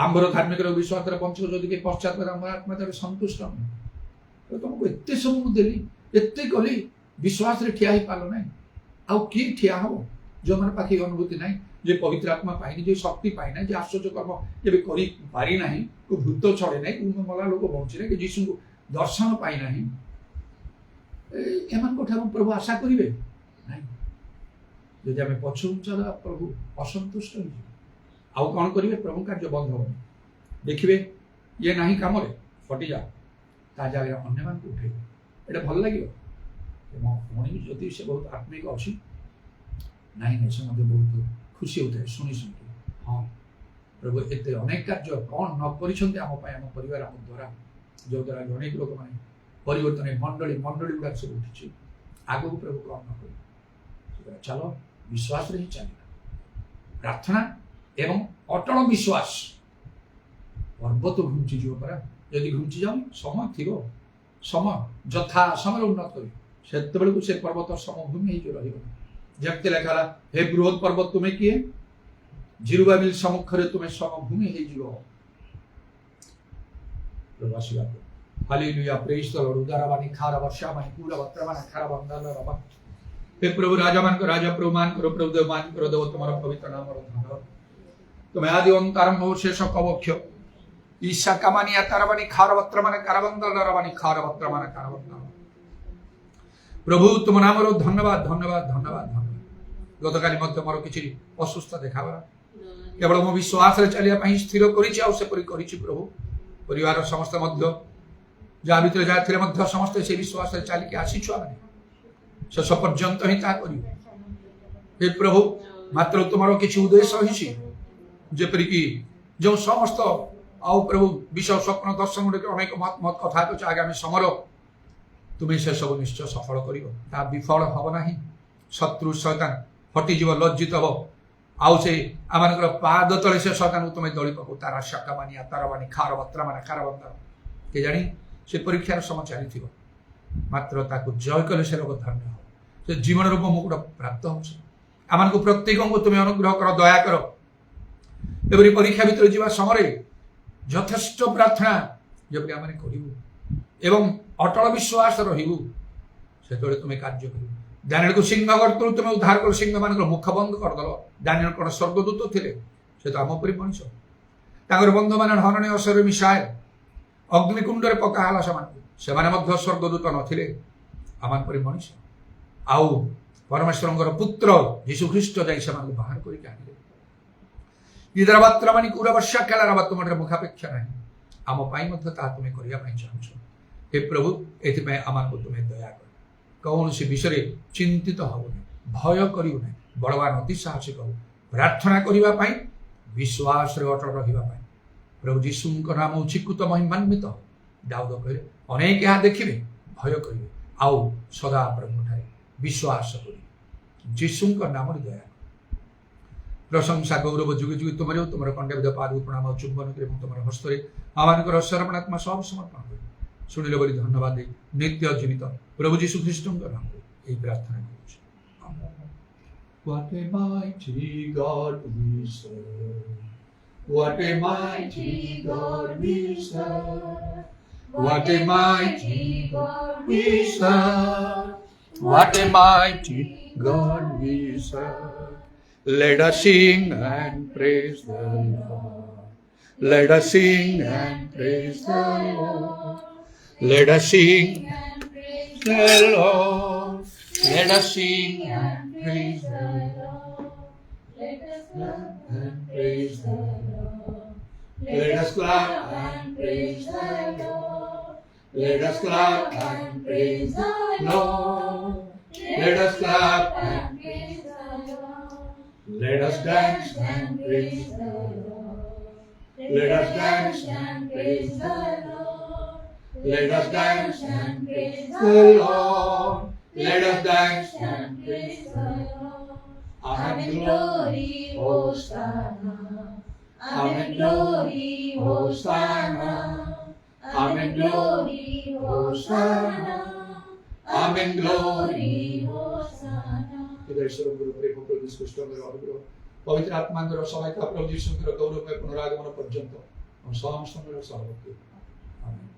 A: ଆମ୍ଭର ଧାର୍ମିକର ବିଶ୍ୱାସରେ ବଞ୍ଚିବ ଯଦି କି ପଶ୍ଚାତ ଆମ ଆତ୍ମା ତାରେ ସନ୍ତୁଷ୍ଟ ନୁହେଁ। ତମକୁ ଏତେ ସବୁ ମୁଁ ଦେଲି, ଏତେ କଲି, ବିଶ୍ୱାସରେ ଠିଆ ହେଇପାରିଲ ନାହିଁ। ଆଉ କିଏ ଠିଆ ହବ? ଯେଉଁମାନେ ପାଖେ ଅନୁଭୂତି ନାହିଁ, ଯେ ପବିତ୍ର ଆତ୍ମା ପାଇନି, ଯେ ଶକ୍ତି ପାଇନାହିଁ, ଯେ ଆଶ୍ଚର୍ଯ୍ୟ କର୍ମ କେବେ କରିପାରି ନାହିଁ, ଭୂତ ଛଡ଼େ ନାହିଁ, ମଲା ଲୋକ ବଞ୍ଚି ନାହିଁ, କି ଯୀଶୁଙ୍କୁ ଦର୍ଶନ ପାଇନାହିଁ, ଏମାନଙ୍କ ଠାରୁ ପ୍ରଭୁ ଆଶା କରିବେ ନାହିଁ। ଯଦି ଆମେ ପଛଘୁଞ୍ଚା ଦେବା ପ୍ରଭୁ ଅସନ୍ତୁଷ୍ଟ ହେଇଯିବେ। ଆଉ କ'ଣ କରିବେ? ପ୍ରଭୁ କାର୍ଯ୍ୟ ବନ୍ଦ ହବନି। ଦେଖିବେ ଇଏ ନାହିଁ କାମରେ, ଫଟିଯା, ତା ଜାଗାରେ ଅନ୍ୟମାନଙ୍କୁ ଉଠେଇବେ। ଏଇଟା ଭଲ ଲାଗିବ। ମୋ ଭଉଣୀ ଯଦି ସେ ବହୁତ ଆତ୍ମିକ ଅଛି, ନାହିଁ ନାହିଁ, ସେ ମଧ୍ୟ ବହୁତ ଖୁସି ହେଉଥାଏ ଶୁଣି ଶୁଣିକି। ହଁ ପ୍ରଭୁ ଏତେ ଅନେକ କାର୍ଯ୍ୟ କ'ଣ ନ କରିଛନ୍ତି ଆମ ପାଇଁ, ଆମ ପରିବାର, ଆମ ଦ୍ୱାରା, ଯଦ୍ୱାରା ଅନେକ ଲୋକମାନେ ପରିବର୍ତ୍ତନ, ମଣ୍ଡଳୀ ଗୁଡ଼ାକ ସବୁ ଉଠିଛି। ଆଗକୁ ପ୍ରଭୁ କ'ଣ ନ କରିବେ? ଚାଲ ବିଶ୍ୱାସରେ ହିଁ ଚାଲିବା। ପ୍ରାର୍ଥନା ଏବଂ ଅଟଳ ବିଶ୍ୱାସ। ପର୍ବତ ଘୁଞ୍ଚିଯିବ ପରା। ଯଦି ଘୁଞ୍ଚି ଯାଉନି, ସମୟ ଥିବ, ସମୟ ଯଥା ସମୟରେ ଉନ୍ନତ କରିବ। ସେତେବେଳକୁ ସେ ପର୍ବତ ସମଭୂମି ହେଇକି ରହିବ। ଯେମିତି ଲେଖା ହେଲା, ହେ ବୃହତ୍ ପର୍ବତ ତୁମେ କିଏ? ଜିରୁବାବିଲ ସମ୍ମୁଖରେ ତୁମେ ସମଭୂମି ହେଇଯିବ। ହାଲେଲୁୟା, ପ୍ରେଜ୍ ଦ ଲର୍ଡ। ଉଦାରବାଣୀ ଖାରା ବର୍ଷାବାଣୀ ପୁରା ବର୍ତ୍ତମାନ ଖାରା ବନ୍ଦାଲ ରବା हे प्रभु राजा मान को राजा, प्रभु मान करो प्रभु, देव मान करो देव, तुम्हारा पवित्र नाम और धन्यवाद। तुम्हें आदि अंत आरंभ शेष कवक्ष ईशा कामानी तारबानी खारवत्र माने कारबंदल रबानी खारवत्र माने कारबंदल। प्रभु तुम नामर धन्यवाद धन्यवाद धन्यवाद धन्यवाद। गतकाली मध्य मोर किछि असुस्थ देखाबा केवल मो विश्वास रे चलिया पई स्थिर करिछि आ से परि करिछि। प्रभु परिवार समस्त मध्य जा भितर जा थिले मध्य समस्त से विश्वास रे चली के आसी छु आमे शेष पर्यंत ही ता करियो। हे प्रभु मात्र तुमरो किछि उद्देश्य होइछि जेपरि कि जो समस्त आओ प्रभु विषय स्वप्न दर्शन गुड़े अनेक मत मत कथा तो आगामी समय तुम्हें से सब निश्चय सफल कर विफल हम ना। शत्रु शैतान हटिज लज्जित हम आउ से आम पाद तले से शैतान को तुम्हें दली पकड़ तारा शाका मानिया तारा मानी खार बत्रा माना खार बंदर के जानी से परीक्षार समय चली मात्र ताकू जय कले से लोग धन्य हो से जीवन रूप मुकुट प्राप्त हो आम प्रत्येक को तुम्हें अनुग्रह कर दया कर एवरी परीक्षा भितर जीवा समय यथेष्ट प्रार्थना जब आम करूँ एवं अटल विश्वास रहू से तुम्हें कार्य कर। दानियल को सिंह गर्तु तुम्हें उद्धार कर सिंह मान मुख बंद करदेल। दानियल कौन स्वर्गदूत थे से तो आम परी मनुष्य बंधु मान हनने असर मिसाइल अग्निकुंड में पकाला से स्वर्गदूत नथिले आम परी मनुष्य आउ परमेश्वर पुत्र यीशु ख्रीष्ट जाई से बाहर करके आनिले। निद्राबात्र मानी कुरावर्षा खेलार तुम मुखापेक्षा ना आम तुम्हें करने चाहूँ। हे प्रभु एथि आम को तुम्हें दया कर कौन सी विषय चिंतित हबु ना भय करू ना बलवान अति साहसिक हो प्रार्थना करने विश्वास अटल रहा प्रभु यीशु नाम उचिकृत महिमान्वित हो। दाऊद कहे अनेक यहाँ देखिए भय करेंगे आउ सदा प्रभु ठारे विश्वास कर यीशु नाम दया प्रशंसा गौरव जुगे जुगे तुम तुम कंडे पाद प्रणाम चुंबन कर तुम हस्तर आम सर्वनात्मा सब समर्पण कर शुणिल बोली धन्यवाद दे नित्य जीवित प्रभु यीशु ख्रीष्ट नाम ये प्रार्थना कर। What a mighty God we serve. What a mighty God we serve. What a mighty God we serve. What a mighty God we serve. Let us sing and praise the Lord. Let us sing and praise the Lord. Let us sing and praise the Lord. Let us sing and praise the Lord. Let us clap and praise the Lord. Let us clap and praise the Lord. Let us clap and praise the Lord. Let us clap and praise the Lord. Let us dance and praise the Lord. Let us dance and praise the Lord. Let us dance and praise the Lord. Let us dance and praise the Lord. Amen. Glory, Hosanna. Amen. Glory, Hosanna. Amen. Glory, Hosanna. Amen. Glory, Hosanna. ईश्वर गुरु प्रेम प्रभु कृष्ण अनुग्रह पवित्र आत्मा सहायता प्रभु यीशु गौरव पुनरागमन पर्यंत हम समस्त सर्वभक्ति आमेन।